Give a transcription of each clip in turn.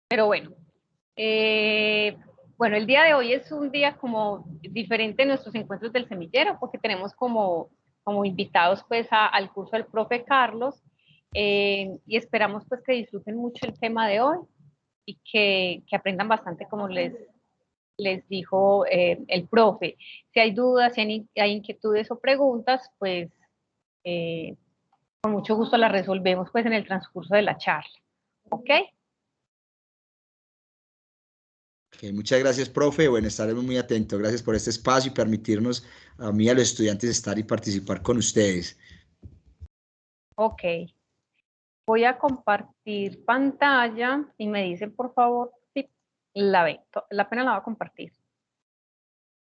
Pero bueno, bueno, el día de hoy es un día como diferente en nuestros encuentros del semillero, porque tenemos como invitados pues al curso del profe Carlos, y esperamos pues que disfruten mucho el tema de hoy y que aprendan bastante como les dijo el profe. Si hay dudas, si hay inquietudes o preguntas, pues eh, con mucho gusto las resolvemos pues en el transcurso de la charla. ¿Ok? Ok, muchas gracias, profe. Bueno, estaremos muy atentos. Gracias por este espacio y permitirnos a mí y a los estudiantes estar y participar con ustedes. Ok. Voy a compartir pantalla y me dicen por favor si la ven. La pena la voy a compartir.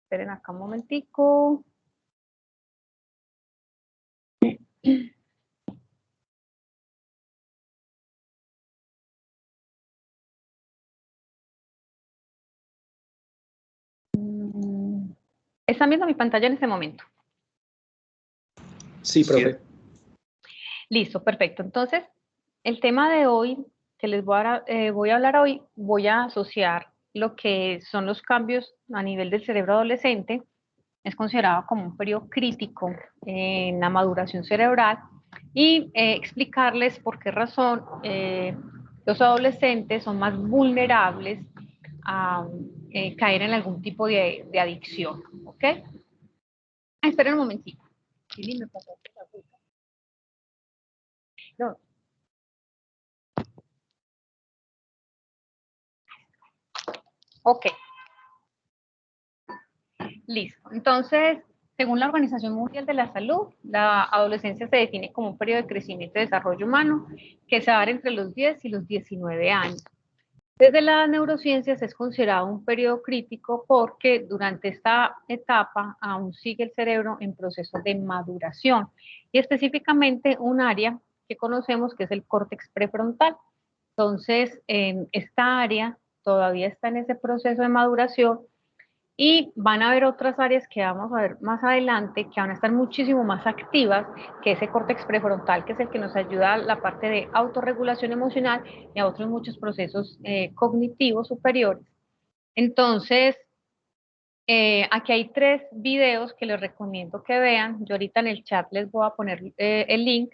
Esperen acá un momentico. ¿Están viendo mi pantalla en este momento? Sí, profe. Listo, perfecto. Entonces, el tema de hoy que les voy a hablar hoy, voy a asociar lo que son los cambios a nivel del cerebro adolescente. Es considerado como un periodo crítico en la maduración cerebral y explicarles por qué razón los adolescentes son más vulnerables a caer en algún tipo de adicción. ¿Ok? Esperen un momentito. Sí, me pasó. No. Ok, listo. Entonces, según la Organización Mundial de la Salud, la adolescencia se define como un periodo de crecimiento y desarrollo humano que se va a dar entre los 10 y los 19 años. Desde las neurociencias es considerado un periodo crítico porque durante esta etapa aún sigue el cerebro en proceso de maduración y específicamente un área que conocemos que es el córtex prefrontal. Entonces, en esta área todavía está en ese proceso de maduración y van a haber otras áreas que vamos a ver más adelante que van a estar muchísimo más activas que ese córtex prefrontal, que es el que nos ayuda a la parte de autorregulación emocional y a otros muchos procesos cognitivos superiores. Entonces, aquí hay 3 videos que les recomiendo que vean. Yo ahorita en el chat les voy a poner el link.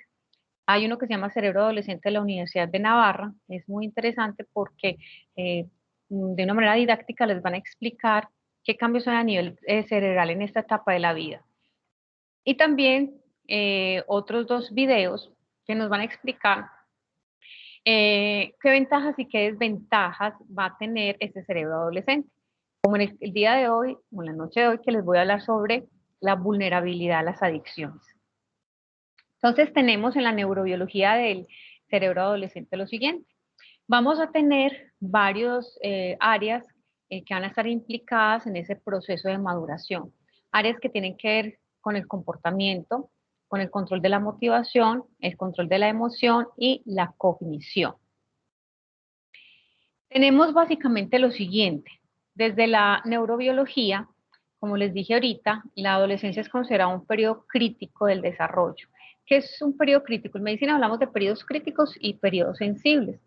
Hay uno que se llama Cerebro Adolescente de la Universidad de Navarra. Es muy interesante porque de una manera didáctica les van a explicar qué cambios son a nivel cerebral en esta etapa de la vida. Y también otros 2 videos que nos van a explicar qué ventajas y qué desventajas va a tener este cerebro adolescente. Como en el día de hoy, o en la noche de hoy, que les voy a hablar sobre la vulnerabilidad a las adicciones. Entonces tenemos en la neurobiología del cerebro adolescente lo siguiente. Vamos a tener varios áreas que van a estar implicadas en ese proceso de maduración. Áreas que tienen que ver con el comportamiento, con el control de la motivación, el control de la emoción y la cognición. Tenemos básicamente lo siguiente. Desde la neurobiología, como les dije ahorita, la adolescencia es considerada un periodo crítico del desarrollo. ¿Qué es un periodo crítico? En medicina hablamos de periodos críticos y periodos sensibles.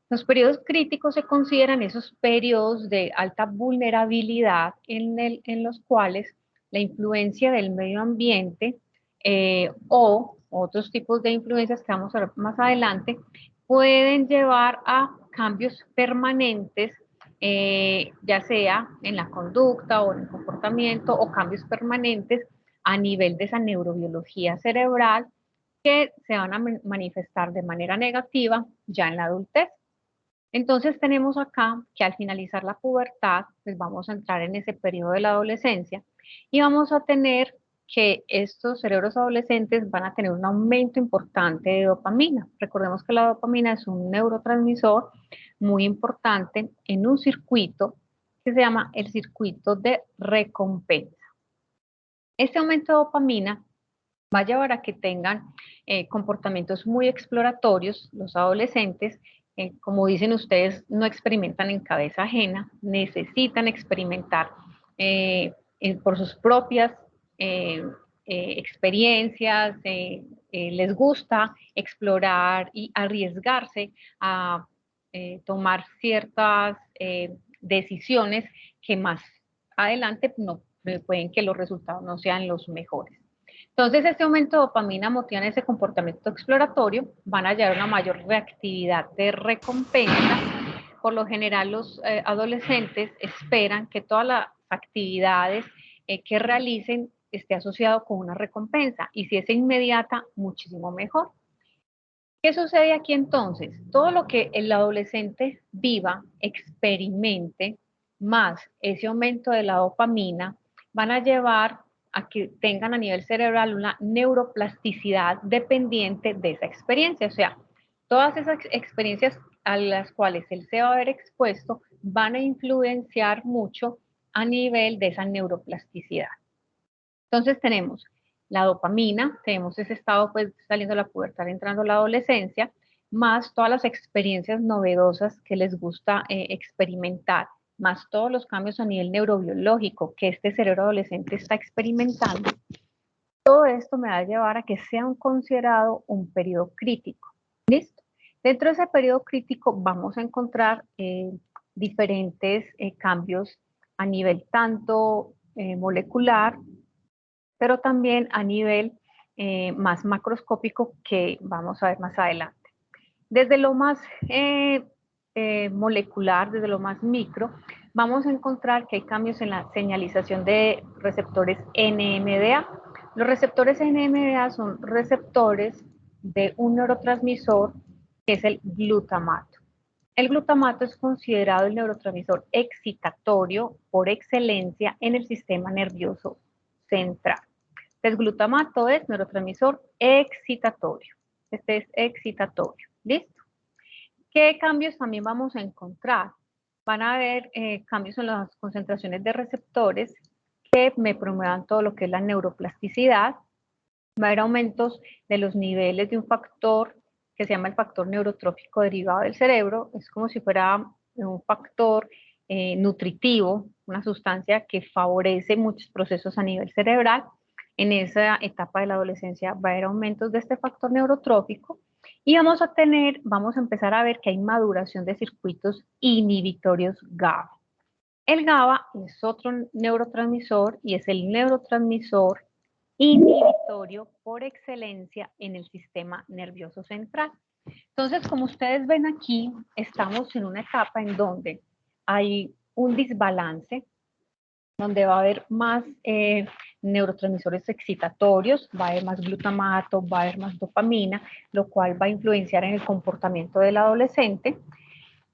Los periodos críticos se consideran esos periodos de alta vulnerabilidad en los cuales la influencia del medio ambiente o otros tipos de influencias que vamos a ver más adelante pueden llevar a cambios permanentes, ya sea en la conducta o en el comportamiento o cambios permanentes a nivel de esa neurobiología cerebral que se van a manifestar de manera negativa ya en la adultez. Entonces tenemos acá que al finalizar la pubertad, pues vamos a entrar en ese periodo de la adolescencia y vamos a tener que estos cerebros adolescentes van a tener un aumento importante de dopamina. Recordemos que la dopamina es un neurotransmisor muy importante en un circuito que se llama el circuito de recompensa. Este aumento de dopamina va a llevar a que tengan comportamientos muy exploratorios. Los adolescentes, como dicen ustedes, no experimentan en cabeza ajena, necesitan experimentar por sus propias experiencias, les gusta explorar y arriesgarse a tomar ciertas decisiones que más adelante no pueden que los resultados no sean los mejores. Entonces, este aumento de dopamina motiva ese comportamiento exploratorio, van a llevar una mayor reactividad de recompensa. Por lo general, los adolescentes esperan que todas las actividades que realicen esté asociado con una recompensa, y si es inmediata, muchísimo mejor. ¿Qué sucede aquí entonces? Todo lo que el adolescente viva, experimente, más ese aumento de la dopamina, van a llevar a que tengan a nivel cerebral una neuroplasticidad dependiente de esa experiencia. O sea, todas esas experiencias a las cuales él se va a ver expuesto van a influenciar mucho a nivel de esa neuroplasticidad. Entonces tenemos la dopamina, tenemos ese estado pues saliendo de la pubertad, entrando a la adolescencia, más todas las experiencias novedosas que les gusta experimentar, más todos los cambios a nivel neurobiológico que este cerebro adolescente está experimentando. Todo esto me va a llevar a que sea considerado un periodo crítico. ¿Listo? Dentro de ese periodo crítico vamos a encontrar diferentes cambios a nivel tanto molecular, pero también a nivel más macroscópico que vamos a ver más adelante. Desde lo más molecular, desde lo más micro, vamos a encontrar que hay cambios en la señalización de receptores NMDA. Los receptores NMDA son receptores de un neurotransmisor que es el glutamato. El glutamato es considerado el neurotransmisor excitatorio por excelencia en el sistema nervioso central. El glutamato es neurotransmisor excitatorio. Este es excitatorio. ¿Listo? ¿Qué cambios también vamos a encontrar? Van a haber cambios en las concentraciones de receptores que me promuevan todo lo que es la neuroplasticidad. Va a haber aumentos de los niveles de un factor que se llama el factor neurotrófico derivado del cerebro. Es como si fuera un factor nutritivo, una sustancia que favorece muchos procesos a nivel cerebral. En esa etapa de la adolescencia va a haber aumentos de este factor neurotrófico y vamos a empezar a ver que hay maduración de circuitos inhibitorios GABA. El GABA es otro neurotransmisor y es el neurotransmisor inhibitorio por excelencia en el sistema nervioso central. Entonces, como ustedes ven aquí, estamos en una etapa en donde hay un desbalance, donde va a haber más neurotransmisores excitatorios, va a haber más glutamato, va a haber más dopamina, lo cual va a influenciar en el comportamiento del adolescente,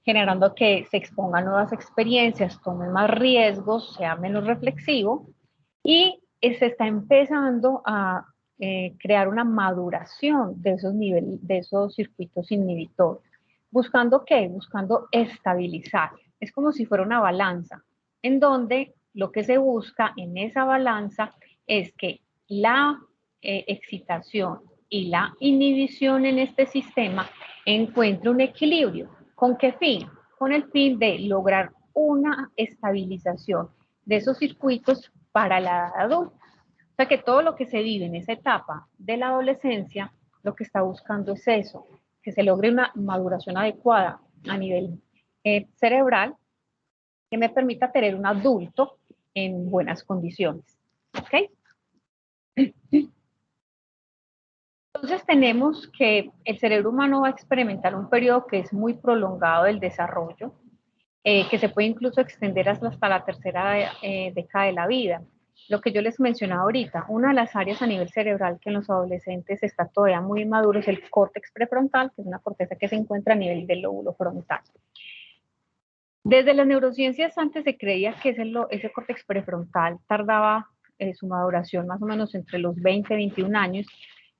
generando que se exponga a nuevas experiencias, tome más riesgos, sea menos reflexivo, y se está empezando a crear una maduración de esos niveles, de esos circuitos inhibitorios. ¿Buscando qué? Buscando estabilizar. Es como si fuera una balanza, en donde lo que se busca en esa balanza es que la excitación y la inhibición en este sistema encuentre un equilibrio. ¿Con qué fin? Con el fin de lograr una estabilización de esos circuitos para la edad adulta. O sea que todo lo que se vive en esa etapa de la adolescencia, lo que está buscando es eso, que se logre una maduración adecuada a nivel cerebral que me permita tener un adulto en buenas condiciones. ¿Ok? Entonces tenemos que el cerebro humano va a experimentar un periodo que es muy prolongado del desarrollo, que se puede incluso extender hasta la tercera década de la vida. Lo que yo les mencionaba ahorita, una de las áreas a nivel cerebral que en los adolescentes está todavía muy maduro es el córtex prefrontal, que es una corteza que se encuentra a nivel del lóbulo frontal. Desde las neurociencias antes se creía que ese córtex prefrontal tardaba su maduración más o menos entre los 20 y 21 años,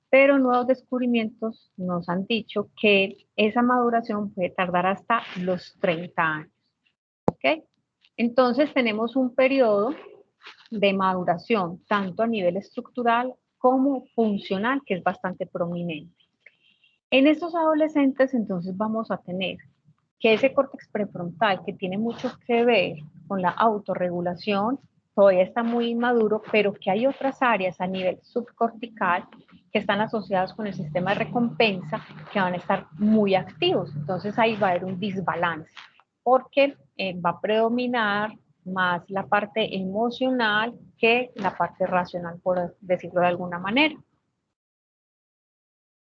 pero nuevos descubrimientos nos han dicho que esa maduración puede tardar hasta los 30 años. ¿Ok? Entonces tenemos un periodo de maduración, tanto a nivel estructural como funcional, que es bastante prominente. En estos adolescentes, entonces, vamos a tener que ese córtex prefrontal, que tiene mucho que ver con la autorregulación, todavía está muy inmaduro, pero que hay otras áreas a nivel subcortical que están asociados con el sistema de recompensa que van a estar muy activos. Entonces ahí va a haber un desbalance, porque va a predominar más la parte emocional que la parte racional, por decirlo de alguna manera.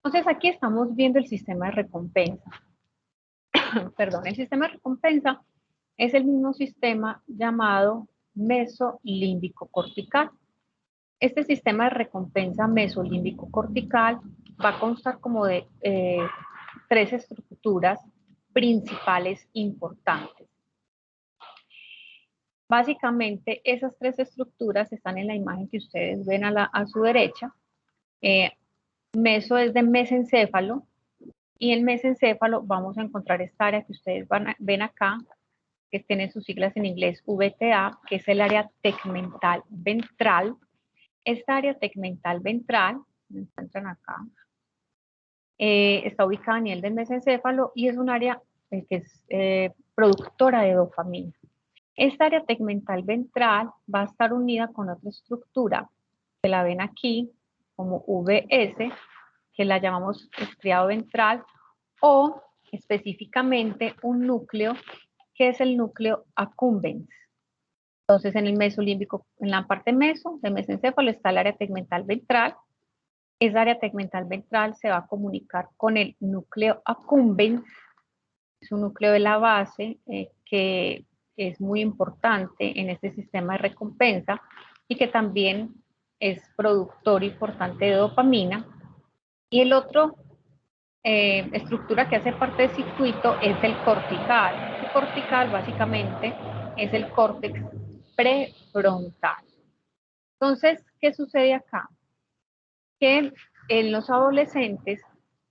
Entonces aquí estamos viendo el sistema de recompensa. Perdón, el sistema de recompensa es el mismo sistema llamado mesolímbico cortical. Este sistema de recompensa mesolímbico cortical va a constar como de 3 estructuras principales importantes. Básicamente, esas 3 estructuras están en la imagen que ustedes ven a su derecha. Meso es de mesencéfalo, y en mesencéfalo vamos a encontrar esta área que ustedes ven acá, que tiene sus siglas en inglés VTA, que es el área tegmental ventral. Esta área tegmental ventral, se encuentran acá, está ubicada a nivel del mesencéfalo y es un área que es productora de dopamina. Esta área tegmental ventral va a estar unida con otra estructura, que la ven aquí como VS, que la llamamos estriado ventral, o específicamente un núcleo que es el núcleo accumbens. Entonces en el mesolímbico, en la parte meso del mesencéfalo está el área tegmental ventral. Esa área tegmental ventral se va a comunicar con el núcleo accumbens, es un núcleo de la base que es muy importante en este sistema de recompensa y que también es productor importante de dopamina. Y el otro estructura que hace parte del circuito es el cortical. El cortical básicamente es el córtex prefrontal. Entonces, ¿qué sucede acá? Que en los adolescentes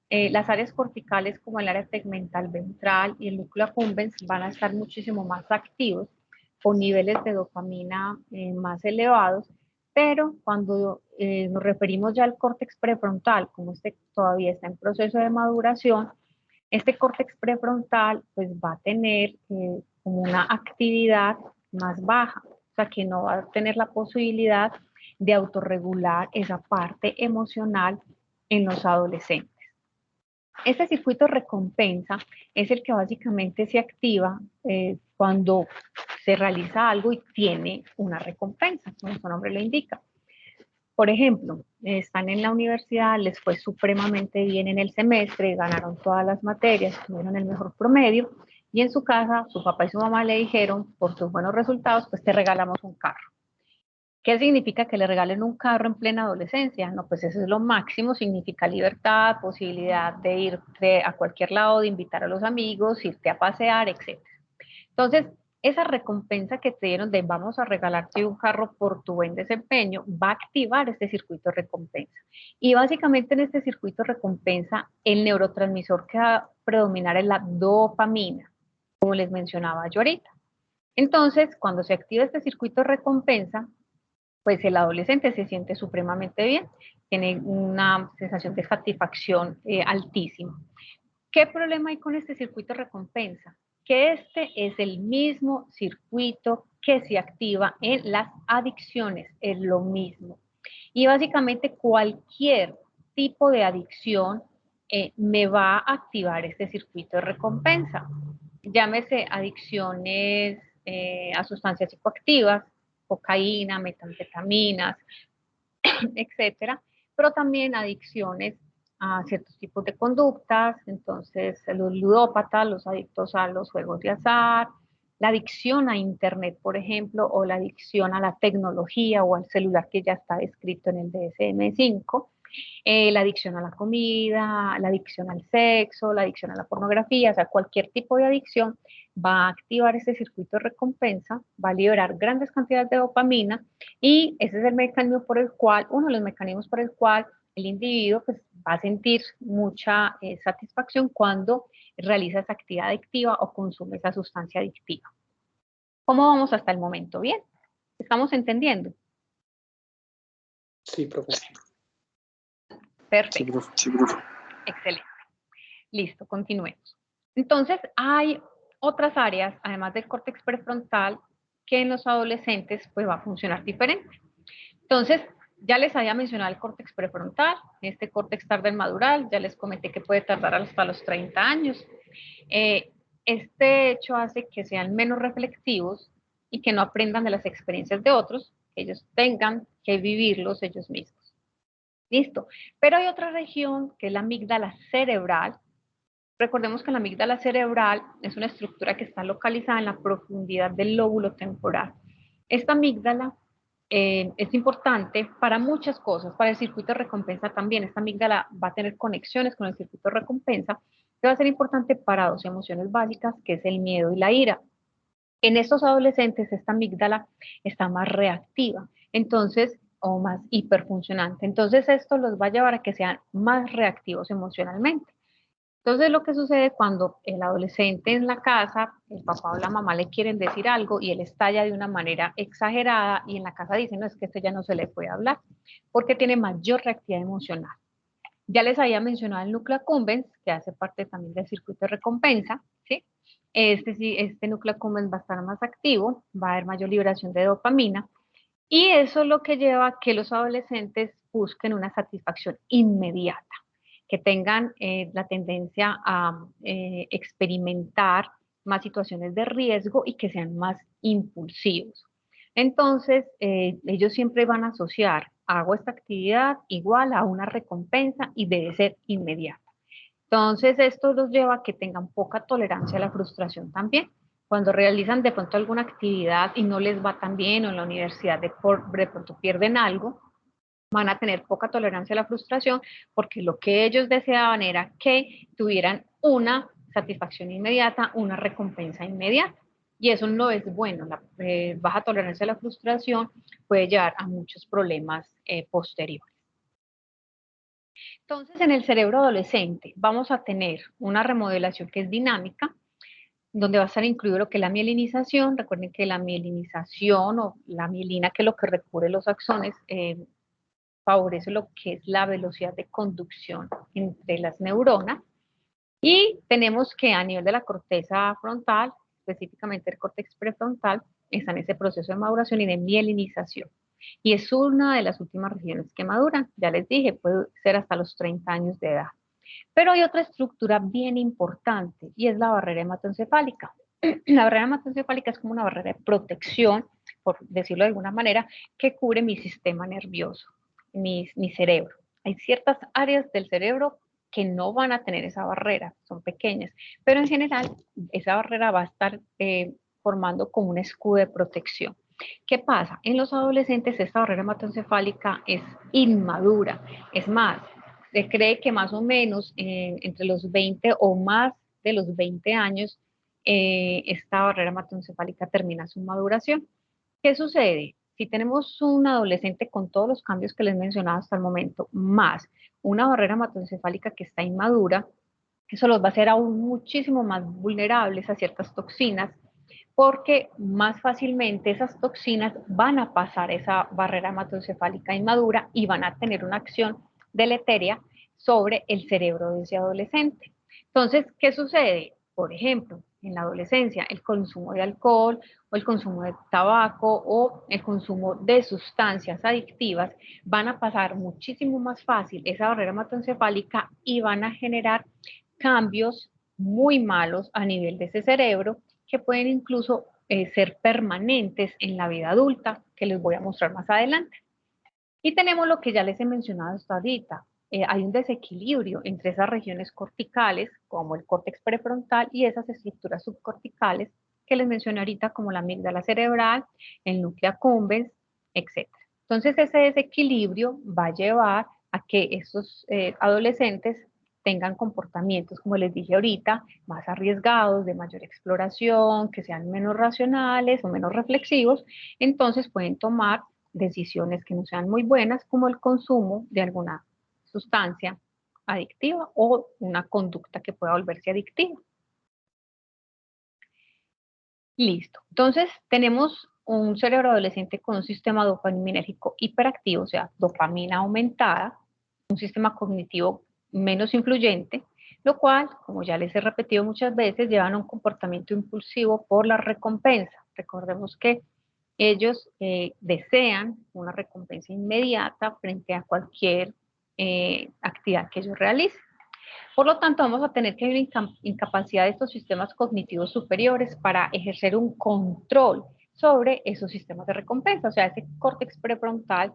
las áreas corticales como el área tegmental ventral y el núcleo accumbens van a estar muchísimo más activos, con niveles de dopamina más elevados, pero cuando nos referimos ya al córtex prefrontal, como este todavía está en proceso de maduración, este córtex prefrontal pues va a tener como una actividad más baja, o sea que no va a tener la posibilidad de autorregular esa parte emocional en los adolescentes. Este circuito de recompensa es el que básicamente se activa cuando se realiza algo y tiene una recompensa, como su nombre lo indica. Por ejemplo, están en la universidad, les fue supremamente bien en el semestre, ganaron todas las materias, tuvieron el mejor promedio, y en su casa, su papá y su mamá le dijeron, por sus buenos resultados, pues te regalamos un carro. ¿Qué significa que le regalen un carro en plena adolescencia? No, pues eso es lo máximo, significa libertad, posibilidad de irte a cualquier lado, de invitar a los amigos, irte a pasear, etc. Entonces, esa recompensa que te dieron de vamos a regalarte un carro por tu buen desempeño, va a activar este circuito de recompensa. Y básicamente en este circuito de recompensa, el neurotransmisor que va a predominar es la dopamina, como les mencionaba yo ahorita. Entonces, cuando se activa este circuito de recompensa, pues el adolescente se siente supremamente bien, tiene una sensación de satisfacción altísima. ¿Qué problema hay con este circuito de recompensa? Que este es el mismo circuito que se activa en las adicciones, es lo mismo. Y básicamente cualquier tipo de adicción me va a activar este circuito de recompensa. Llámese adicciones a sustancias psicoactivas, cocaína, metanfetaminas, etcétera, pero también adicciones a ciertos tipos de conductas, entonces los ludópatas, los adictos a los juegos de azar, la adicción a internet, por ejemplo, o la adicción a la tecnología o al celular que ya está descrito en el DSM-5, la adicción a la comida, la adicción al sexo, la adicción a la pornografía, o sea, cualquier tipo de adicción va a activar ese circuito de recompensa, va a liberar grandes cantidades de dopamina y ese es el mecanismo por el cual, uno de los mecanismos por el cual el individuo pues, va a sentir mucha satisfacción cuando realiza esa actividad adictiva o consume esa sustancia adictiva. ¿Cómo vamos hasta el momento? ¿Bien? ¿Estamos entendiendo? Sí, profe. Perfecto. Sí, profe. Excelente. Listo, continuemos. Entonces, hay otras áreas, además del córtex prefrontal, que en los adolescentes pues va a funcionar diferente. Entonces, Ya les había mencionado el córtex prefrontal, este córtex tarda en madurar, ya les comenté que puede tardar hasta los 30 años. Este hecho hace que sean menos reflexivos y que no aprendan de las experiencias de otros, que ellos tengan que vivirlos ellos mismos. Listo. Pero hay otra región que es la amígdala cerebral. Recordemos que la amígdala cerebral es una estructura que está localizada en la profundidad del lóbulo temporal. Esta amígdala es importante para muchas cosas, para el circuito de recompensa también. Esta amígdala va a tener conexiones con el circuito de recompensa, que va a ser importante para dos emociones básicas, que es el miedo y la ira. En estos adolescentes, esta amígdala está más reactiva, entonces, o más hiperfuncionante. Entonces, esto los va a llevar a que sean más reactivos emocionalmente. Entonces, lo que sucede cuando el adolescente en la casa, el papá o la mamá le quieren decir algo y él estalla de una manera exagerada y en la casa dicen, no, es que este ya no se le puede hablar, porque tiene mayor reactividad emocional. Ya les había mencionado el núcleo accumbens, que hace parte también del circuito de recompensa, ¿sí? Este núcleo accumbens va a estar más activo, va a haber mayor liberación de dopamina, y eso es lo que lleva a que los adolescentes busquen una satisfacción inmediata, que tengan la tendencia a experimentar más situaciones de riesgo y que sean más impulsivos. Entonces, ellos siempre van a asociar, hago esta actividad igual a una recompensa y debe ser inmediata. Entonces, esto los lleva a que tengan poca tolerancia a la frustración también. Cuando realizan de pronto alguna actividad y no les va tan bien o en la universidad de pronto pierden algo, van a tener poca tolerancia a la frustración porque lo que ellos deseaban era que tuvieran una satisfacción inmediata, una recompensa inmediata. Y eso no es bueno. La baja tolerancia a la frustración puede llevar a muchos problemas posteriores. Entonces, en el cerebro adolescente vamos a tener una remodelación que es dinámica, donde va a estar incluido lo que es la mielinización. Recuerden que la mielinización o la mielina, que es lo que recubre los axones, favorece lo que es la velocidad de conducción entre las neuronas. Y tenemos que a nivel de la corteza frontal, específicamente el córtex prefrontal, está en ese proceso de maduración y de mielinización. Y es una de las últimas regiones que maduran. Ya les dije, puede ser hasta los 30 años de edad. Pero hay otra estructura bien importante y es la barrera hematoencefálica. La barrera hematoencefálica es como una barrera de protección, por decirlo de alguna manera, que cubre mi sistema nervioso, mi cerebro. Hay ciertas áreas del cerebro que no van a tener esa barrera, son pequeñas, pero en general esa barrera va a estar formando como un escudo de protección. ¿Qué pasa? En los adolescentes esta barrera hematoencefálica es inmadura, es más, se cree que más o menos entre los 20 o más de los 20 años esta barrera hematoencefálica termina su maduración. ¿Qué sucede? Si tenemos un adolescente con todos los cambios que les he mencionado hasta el momento, más una barrera hematoencefálica que está inmadura, eso los va a hacer aún muchísimo más vulnerables a ciertas toxinas, porque más fácilmente esas toxinas van a pasar esa barrera hematoencefálica inmadura y van a tener una acción deletérea sobre el cerebro de ese adolescente. Entonces, ¿qué sucede? Por ejemplo, en la adolescencia, el consumo de alcohol o el consumo de tabaco o el consumo de sustancias adictivas van a pasar muchísimo más fácil esa barrera hematoencefálica y van a generar cambios muy malos a nivel de ese cerebro que pueden incluso ser permanentes en la vida adulta, que les voy a mostrar más adelante. Y tenemos lo que ya les he mencionado hasta ahorita. Hay un desequilibrio entre esas regiones corticales, como el córtex prefrontal, y esas estructuras subcorticales que les mencioné ahorita, como la amígdala cerebral, el núcleo accumbens, etc. Entonces, ese desequilibrio va a llevar a que estos adolescentes tengan comportamientos, como les dije ahorita, más arriesgados, de mayor exploración, que sean menos racionales o menos reflexivos, entonces pueden tomar decisiones que no sean muy buenas, como el consumo de alguna sustancia adictiva o una conducta que pueda volverse adictiva. Listo. Entonces, tenemos un cerebro adolescente con un sistema dopaminérgico hiperactivo, o sea, dopamina aumentada, un sistema cognitivo menos influyente, lo cual, como ya les he repetido muchas veces, llevan a un comportamiento impulsivo por la recompensa. Recordemos que Ellos desean una recompensa inmediata frente a cualquier actividad que ellos realicen. Por lo tanto, vamos a tener que hay una incapacidad de estos sistemas cognitivos superiores para ejercer un control sobre esos sistemas de recompensa. O sea, ese córtex prefrontal,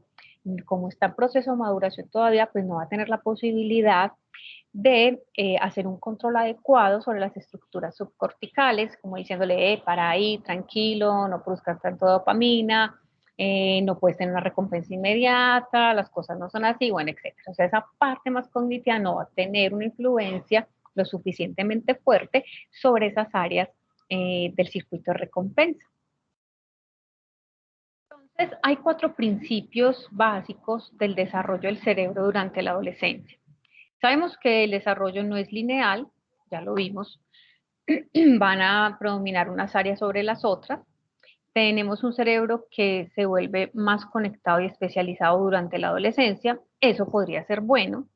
como está en proceso de maduración todavía, pues no va a tener la posibilidad de hacer un control adecuado sobre las estructuras subcorticales, como diciéndole, para ahí, tranquilo, no produzcas tanto dopamina, no puedes tener una recompensa inmediata, las cosas no son así, bueno, etc. O sea, esa parte más cognitiva no va a tener una influencia lo suficientemente fuerte sobre esas áreas del circuito de recompensa. Entonces, hay 4 principios básicos del desarrollo del cerebro durante la adolescencia. Sabemos que el desarrollo no es lineal, ya lo vimos, van a predominar unas áreas sobre las otras. Tenemos un cerebro que se vuelve más conectado y especializado durante la adolescencia, eso podría ser bueno.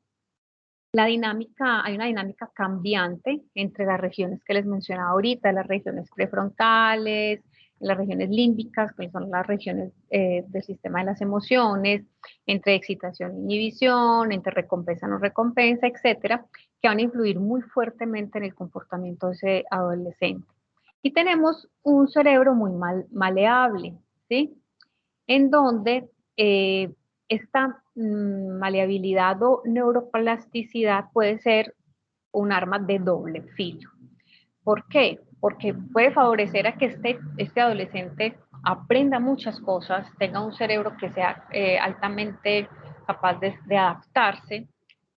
Hay una dinámica cambiante entre las regiones que les mencionaba ahorita, las regiones prefrontales, las regiones límbicas, que son las regiones del sistema de las emociones, entre excitación e inhibición, entre recompensa no recompensa, etcétera, que van a influir muy fuertemente en el comportamiento de ese adolescente. Y tenemos un cerebro muy maleable, ¿sí? En donde esta maleabilidad o neuroplasticidad puede ser un arma de doble filo. ¿Por qué? Porque puede favorecer a que este adolescente aprenda muchas cosas, tenga un cerebro que sea altamente capaz de adaptarse,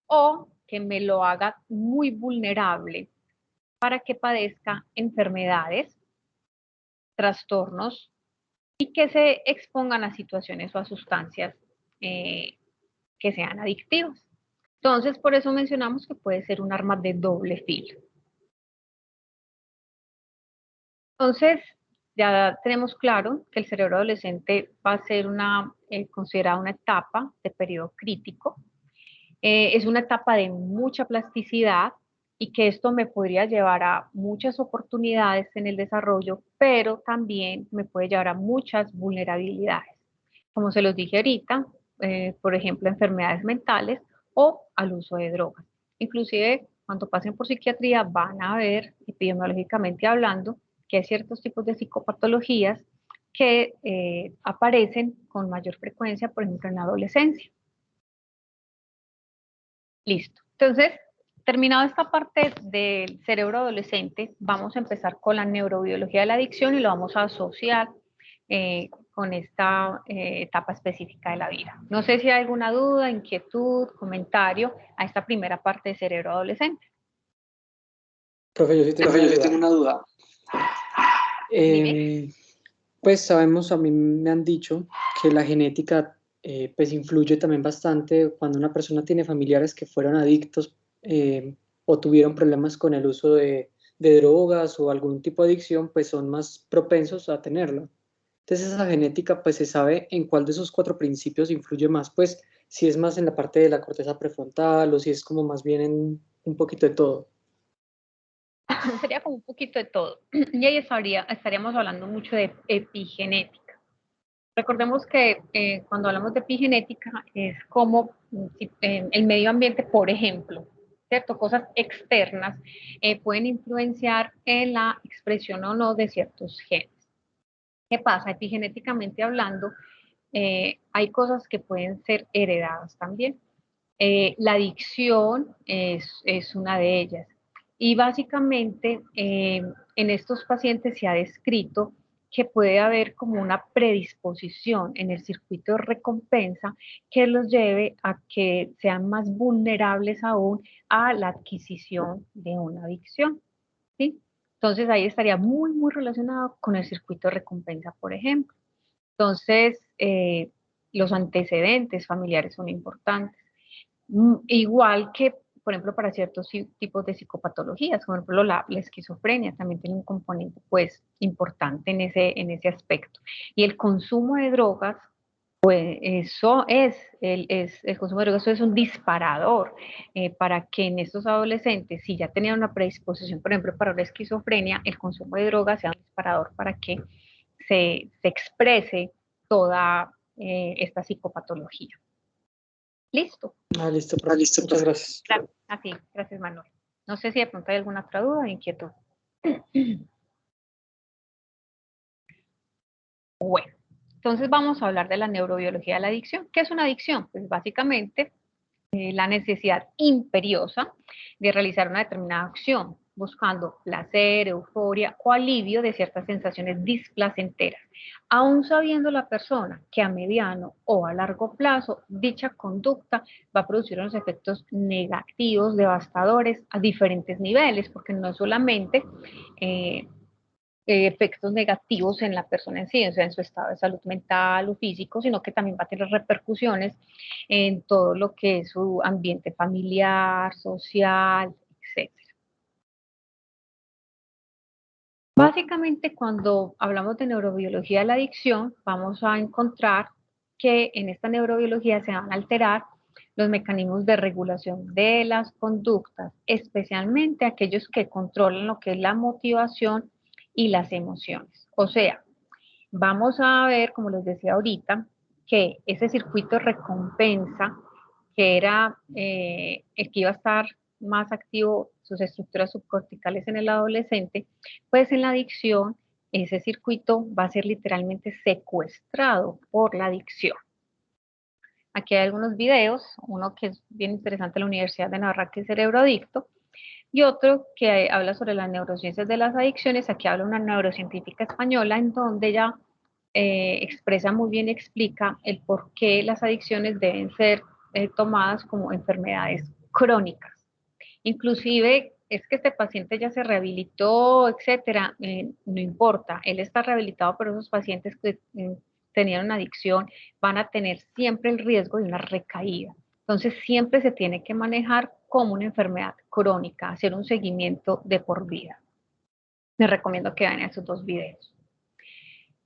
o que me lo haga muy vulnerable para que padezca enfermedades, trastornos y que se expongan a situaciones o a sustancias que sean adictivas. Entonces, por eso mencionamos que puede ser un arma de doble filo. Entonces, ya tenemos claro que el cerebro adolescente va a ser considerada una etapa de periodo crítico. Es una etapa de mucha plasticidad y que esto me podría llevar a muchas oportunidades en el desarrollo, pero también me puede llevar a muchas vulnerabilidades. Como se los dije ahorita, por ejemplo, enfermedades mentales o al uso de drogas. Inclusive, cuando pasen por psiquiatría, van a ver, epidemiológicamente hablando, que hay ciertos tipos de psicopatologías que aparecen con mayor frecuencia, por ejemplo, en la adolescencia. Listo. Entonces, terminado esta parte del cerebro adolescente, vamos a empezar con la neurobiología de la adicción y lo vamos a asociar con esta etapa específica de la vida. No sé si hay alguna duda, inquietud, comentario a esta primera parte de cerebro adolescente. Profe, yo sí tengo una duda. Pues sabemos, a mí me han dicho que la genética pues influye también bastante cuando una persona tiene familiares que fueron adictos o tuvieron problemas con el uso de drogas o algún tipo de adicción, pues son más propensos a tenerlo. Entonces esa genética pues se sabe en cuál de esos 4 principios influye más, pues si es más en la parte de la corteza prefrontal o si es como más bien en un poquito de todo. Sería como un poquito de todo. Y ahí estaríamos hablando mucho de epigenética. Recordemos que cuando hablamos de epigenética es como el medio ambiente, por ejemplo, ¿cierto? Cosas externas pueden influenciar en la expresión o no de ciertos genes. ¿Qué pasa? Epigenéticamente hablando, hay cosas que pueden ser heredadas también. La adicción es una de ellas. Y básicamente en estos pacientes se ha descrito que puede haber como una predisposición en el circuito de recompensa que los lleve a que sean más vulnerables aún a la adquisición de una adicción, ¿sí? Entonces ahí estaría muy, muy relacionado con el circuito de recompensa, por ejemplo. Entonces, los antecedentes familiares son importantes. Igual que, por ejemplo, para ciertos tipos de psicopatologías, por ejemplo, la esquizofrenia también tiene un componente, pues, importante en ese aspecto. Y el consumo de drogas, pues, el consumo de drogas eso es un disparador para que en estos adolescentes, si ya tenían una predisposición, por ejemplo, para la esquizofrenia, el consumo de drogas sea un disparador para que se exprese toda esta psicopatología. ¿Listo? Listo, profe. Listo, muchas gracias. Así, gracias, Manuel. No sé si de pronto hay alguna otra duda o inquietud. Bueno, entonces vamos a hablar de la neurobiología de la adicción. ¿Qué es una adicción? Pues básicamente la necesidad imperiosa de realizar una determinada acción, buscando placer, euforia o alivio de ciertas sensaciones displacenteras, aún sabiendo la persona que a mediano o a largo plazo dicha conducta va a producir unos efectos negativos, devastadores a diferentes niveles, porque no solamente efectos negativos en la persona en sí, o sea, en su estado de salud mental o físico, sino que también va a tener repercusiones en todo lo que es su ambiente familiar, social, etc. Básicamente, cuando hablamos de neurobiología de la adicción, vamos a encontrar que en esta neurobiología se van a alterar los mecanismos de regulación de las conductas, especialmente aquellos que controlan lo que es la motivación y las emociones. O sea, vamos a ver, como les decía ahorita, que ese circuito de recompensa, que era el que iba a estar más activo, sus estructuras subcorticales en el adolescente, pues en la adicción, ese circuito va a ser literalmente secuestrado por la adicción. Aquí hay algunos videos, uno que es bien interesante de la Universidad de Navarra, que es Cerebroadicto, y otro que habla sobre las neurociencias de las adicciones. Aquí habla una neurocientífica española en donde ella expresa muy bien y explica el por qué las adicciones deben ser tomadas como enfermedades crónicas. Inclusive es que este paciente ya se rehabilitó, etcétera, no importa, él está rehabilitado, pero esos pacientes que tenían una adicción van a tener siempre el riesgo de una recaída. Entonces siempre se tiene que manejar como una enfermedad crónica, hacer un seguimiento de por vida. Les recomiendo que vean esos dos videos.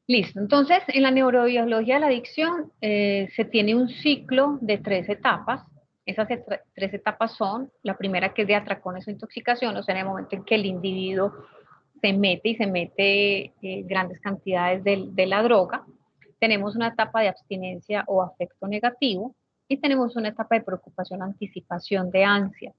Listo, entonces en la neurobiología de la adicción se tiene un ciclo de 3 etapas. Esas 3 etapas son, la primera que es de atracones o intoxicación, o sea, en el momento en que el individuo se mete grandes cantidades de la droga. Tenemos una etapa de abstinencia o afecto negativo y tenemos una etapa de preocupación, anticipación de ansia,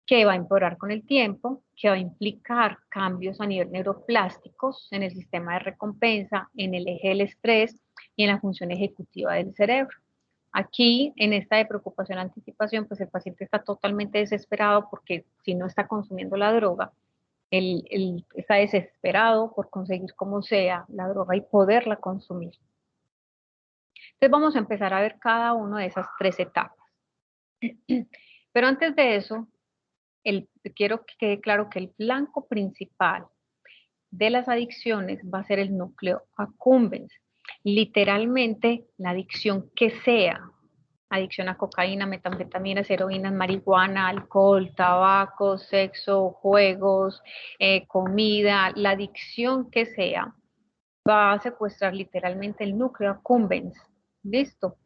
que va a empeorar con el tiempo, que va a implicar cambios a nivel neuroplásticos en el sistema de recompensa, en el eje del estrés y en la función ejecutiva del cerebro. Aquí, en esta de preocupación, anticipación, pues el paciente está totalmente desesperado porque si no está consumiendo la droga, él está desesperado por conseguir como sea la droga y poderla consumir. Entonces vamos a empezar a ver cada una de esas 3 etapas. Pero antes de eso, quiero que quede claro que el blanco principal de las adicciones va a ser el núcleo accumbens. Literalmente, la adicción que sea, adicción a cocaína, metanfetaminas, heroínas, marihuana, alcohol, tabaco, sexo, juegos, comida, la adicción que sea, va a secuestrar literalmente el núcleo accumbens. ¿Listo?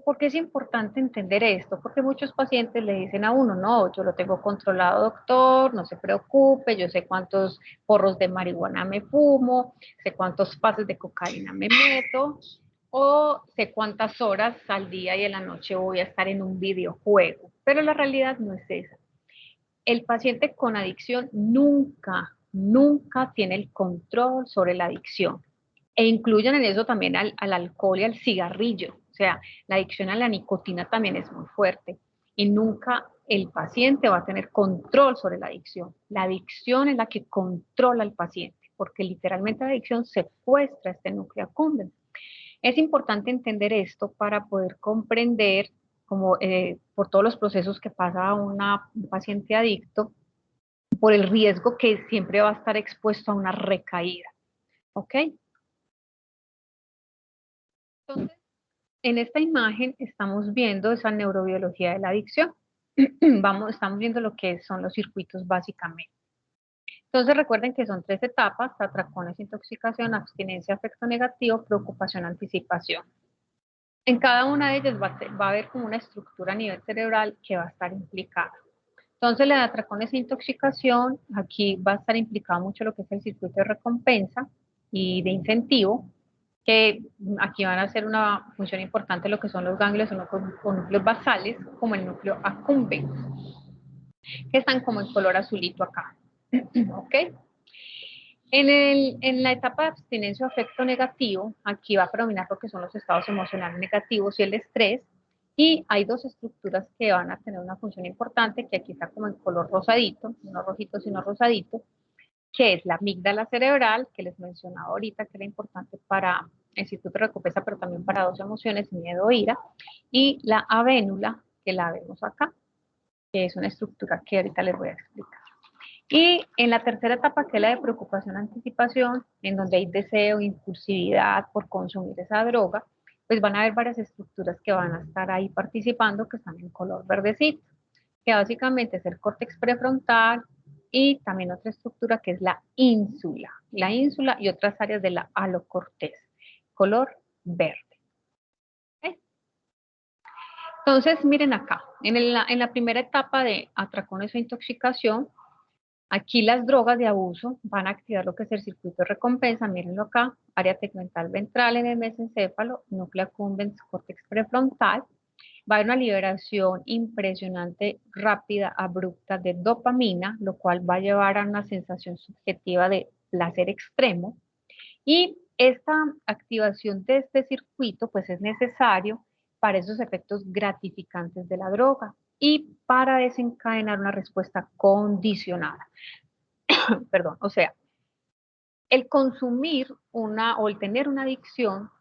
¿Por qué es importante entender esto? Porque muchos pacientes le dicen a uno, no, yo lo tengo controlado, doctor, no se preocupe, yo sé cuántos porros de marihuana me fumo, sé cuántos pases de cocaína me meto, o sé cuántas horas al día y en la noche voy a estar en un videojuego. Pero la realidad no es esa. El paciente con adicción nunca tiene el control sobre la adicción. E incluyen en eso también al alcohol y al cigarrillo. O sea, la adicción a la nicotina también es muy fuerte. Y nunca el paciente va a tener control sobre la adicción. La adicción es la que controla al paciente, porque literalmente la adicción secuestra este núcleo accumbens. Es importante entender esto para poder comprender como, por todos los procesos que pasa un paciente adicto, por el riesgo que siempre va a estar expuesto a una recaída. ¿Ok? Entonces, en esta imagen estamos viendo esa neurobiología de la adicción. Estamos viendo lo que son los circuitos básicamente. Entonces recuerden que son 3 etapas: atracones, intoxicación, abstinencia, afecto negativo, preocupación, anticipación. En cada una de ellas va a haber como una estructura a nivel cerebral que va a estar implicada. Entonces la de atracones e intoxicación, aquí va a estar implicado mucho lo que es el circuito de recompensa, y de incentivo, que aquí van a hacer una función importante lo que son los ganglios o núcleos basales, como el núcleo accumbens, que están como en color azulito acá. ¿Ok? En la etapa de abstinencia o afecto negativo, aquí va a predominar lo que son los estados emocionales negativos y el estrés, y hay dos estructuras que van a tener una función importante, que aquí está como en color rosadito, no rojito sino rosadito, que es la amígdala cerebral, que les mencionaba ahorita, que era importante para el circuito de recompensa, pero también para dos emociones, miedo e ira, y la avénula, que la vemos acá, que es una estructura que ahorita les voy a explicar. Y en la tercera etapa, que es la de preocupación-anticipación, en donde hay deseo, impulsividad por consumir esa droga, pues van a haber varias estructuras que van a estar ahí participando, que están en color verdecito, que básicamente es el córtex prefrontal y también otra estructura que es la ínsula y otras áreas de la alocorteza, color verde. ¿Okay? Entonces, miren acá, en la primera etapa de atracones o intoxicación, aquí las drogas de abuso van a activar lo que es el circuito de recompensa, mírenlo acá, área tegmental ventral en el mesencéfalo, núcleo accumbens, córtex prefrontal, va a haber una liberación impresionante, rápida, abrupta de dopamina, lo cual va a llevar a una sensación subjetiva de placer extremo, y esta activación de este circuito pues es necesario para esos efectos gratificantes de la droga y para desencadenar una respuesta condicionada. Perdón, o sea, el consumir o el tener una adicción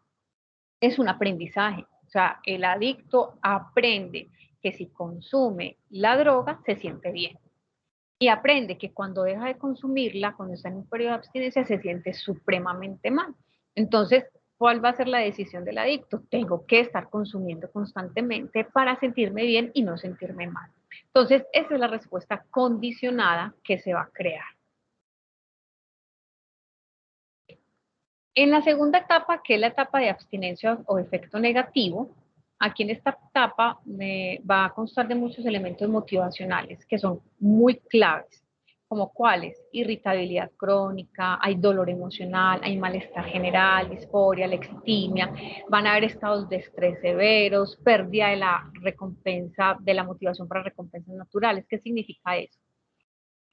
es un aprendizaje. O sea, el adicto aprende que si consume la droga se siente bien. Y aprende que cuando deja de consumirla, cuando está en un periodo de abstinencia, se siente supremamente mal. Entonces, ¿cuál va a ser la decisión del adicto? Tengo que estar consumiendo constantemente para sentirme bien y no sentirme mal. Entonces, esa es la respuesta condicionada que se va a crear. En la segunda etapa, que es la etapa de abstinencia o efecto negativo, aquí en esta etapa va a constar de muchos elementos motivacionales que son muy claves, como cuáles: irritabilidad crónica, hay dolor emocional, hay malestar general, disforia, lextimia, van a haber estados de estrés severos, pérdida de la recompensa, de la motivación para recompensas naturales. ¿Qué significa eso?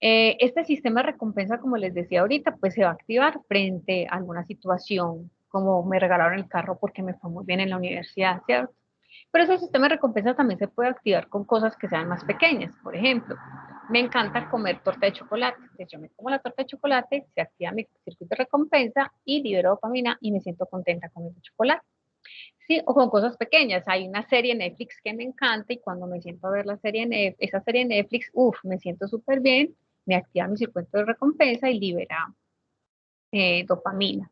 Este sistema de recompensa, como les decía ahorita, pues se va a activar frente a alguna situación, como me regalaron el carro porque me fue muy bien en la universidad, ¿cierto? Pero ese sistema de recompensa también se puede activar con cosas que sean más pequeñas. Por ejemplo, me encanta comer torta de chocolate. Entonces yo me como la torta de chocolate, se activa mi circuito de recompensa y libero dopamina y me siento contenta comiendo chocolate. Sí, o con cosas pequeñas. Hay una serie en Netflix que me encanta y cuando me siento a ver esa serie en Netflix, me siento súper bien, me activa mi circuito de recompensa y libera dopamina.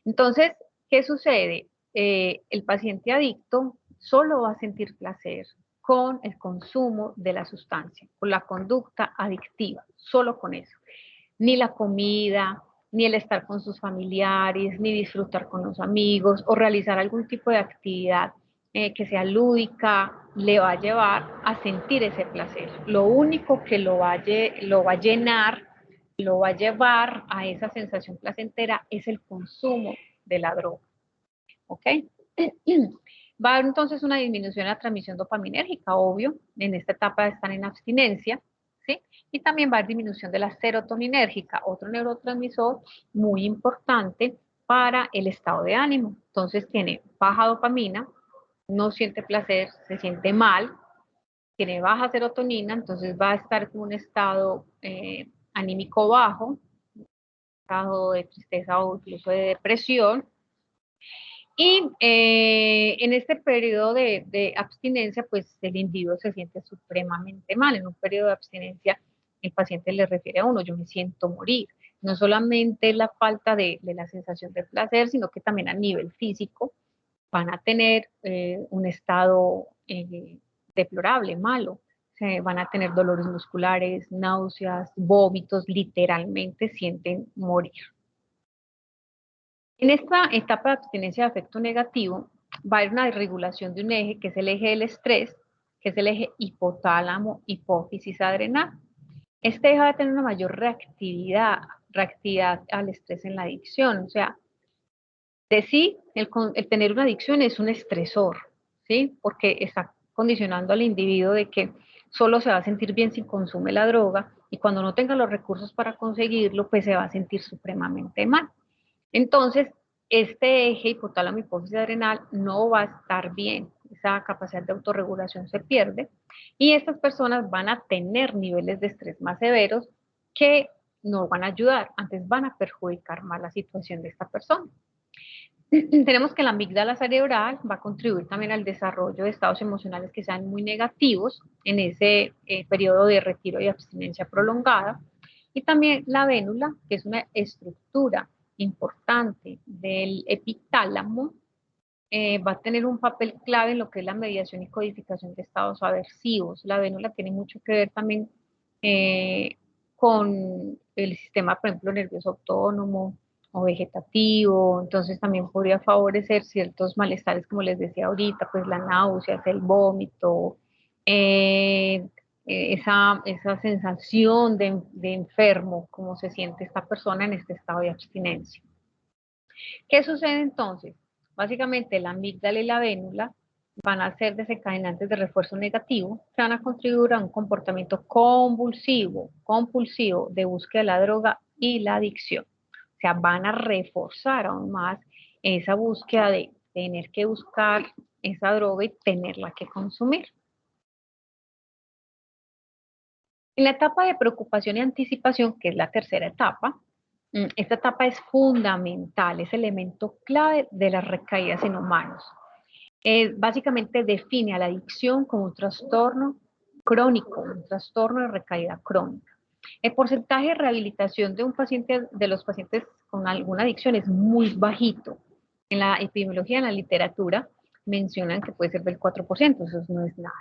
Entonces, ¿qué sucede? El paciente adicto solo va a sentir placer con el consumo de la sustancia, con la conducta adictiva, solo con eso. Ni la comida, ni el estar con sus familiares, ni disfrutar con los amigos o realizar algún tipo de actividad que sea lúdica, le va a llevar a sentir ese placer. Lo único que lo va a llenar, lo va a llevar a esa sensación placentera es el consumo de la droga. ¿Ok? Va a haber entonces una disminución en la transmisión dopaminérgica, obvio, en esta etapa están en abstinencia, ¿sí? Y también va a haber disminución de la serotoninérgica, otro neurotransmisor muy importante para el estado de ánimo. Entonces tiene baja dopamina, no siente placer, se siente mal, tiene baja serotonina, entonces va a estar en un estado anímico bajo, estado de tristeza o incluso de depresión. Y en este periodo de abstinencia, pues el individuo se siente supremamente mal. En un periodo de abstinencia, el paciente le refiere a uno, yo me siento morir. No solamente la falta de la sensación de placer, sino que también a nivel físico van a tener un estado deplorable, malo. Van a tener dolores musculares, náuseas, vómitos, literalmente sienten morir. En esta etapa de abstinencia de afecto negativo va a haber una desregulación de un eje, que es el eje del estrés, que es el eje hipotálamo, hipófisis adrenal. Este eje va a tener una mayor reactividad al estrés en la adicción, o sea, De sí, el tener una adicción es un estresor, ¿sí? Porque está condicionando al individuo de que solo se va a sentir bien si consume la droga y cuando no tenga los recursos para conseguirlo, pues se va a sentir supremamente mal. Entonces, este eje hipotálamo hipófisis adrenal no va a estar bien, esa capacidad de autorregulación se pierde y estas personas van a tener niveles de estrés más severos que no van a ayudar, antes van a perjudicar más la situación de esta persona. Tenemos que la amígdala cerebral va a contribuir también al desarrollo de estados emocionales que sean muy negativos en ese periodo de retiro y abstinencia prolongada. Y también la vénula, que es una estructura importante del epitálamo, va a tener un papel clave en lo que es la mediación y codificación de estados aversivos. La vénula tiene mucho que ver también con el sistema, por ejemplo, nervioso autónomo o vegetativo, entonces también podría favorecer ciertos malestares, como les decía ahorita, pues la náusea, el vómito, esa sensación de enfermo, como se siente esta persona en este estado de abstinencia. ¿Qué sucede entonces? Básicamente la amígdala y la vénula van a ser desencadenantes de refuerzo negativo que van a contribuir a un comportamiento convulsivo, compulsivo de búsqueda de la droga y la adicción. O sea, van a reforzar aún más esa búsqueda de tener que buscar esa droga y tenerla que consumir. En la etapa de preocupación y anticipación, que es la tercera etapa, esta etapa es fundamental, es elemento clave de las recaídas en humanos. Básicamente define a la adicción como un trastorno crónico, un trastorno de recaída crónica. El porcentaje de rehabilitación de un paciente, de los pacientes con alguna adicción es muy bajito. En la epidemiología, en la literatura, mencionan que puede ser del 4%, eso no es nada.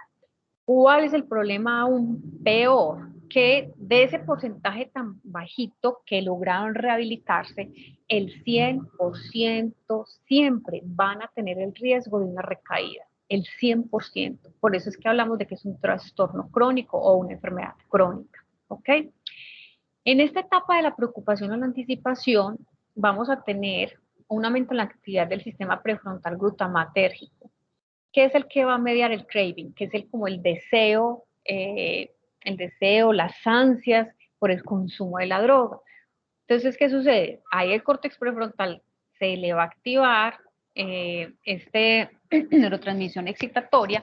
¿Cuál es el problema aún peor? Que de ese porcentaje tan bajito que lograron rehabilitarse, el 100% siempre van a tener el riesgo de una recaída, el 100%. Por eso es que hablamos de que es un trastorno crónico o una enfermedad crónica, ¿ok? En esta etapa de la preocupación o la anticipación, vamos a tener un aumento en la actividad del sistema prefrontal glutamatérgico, que es el que va a mediar el craving, que es como el deseo, las ansias por el consumo de la droga. Entonces, ¿qué sucede? Ahí el córtex prefrontal se le va a activar neurotransmisión excitatoria,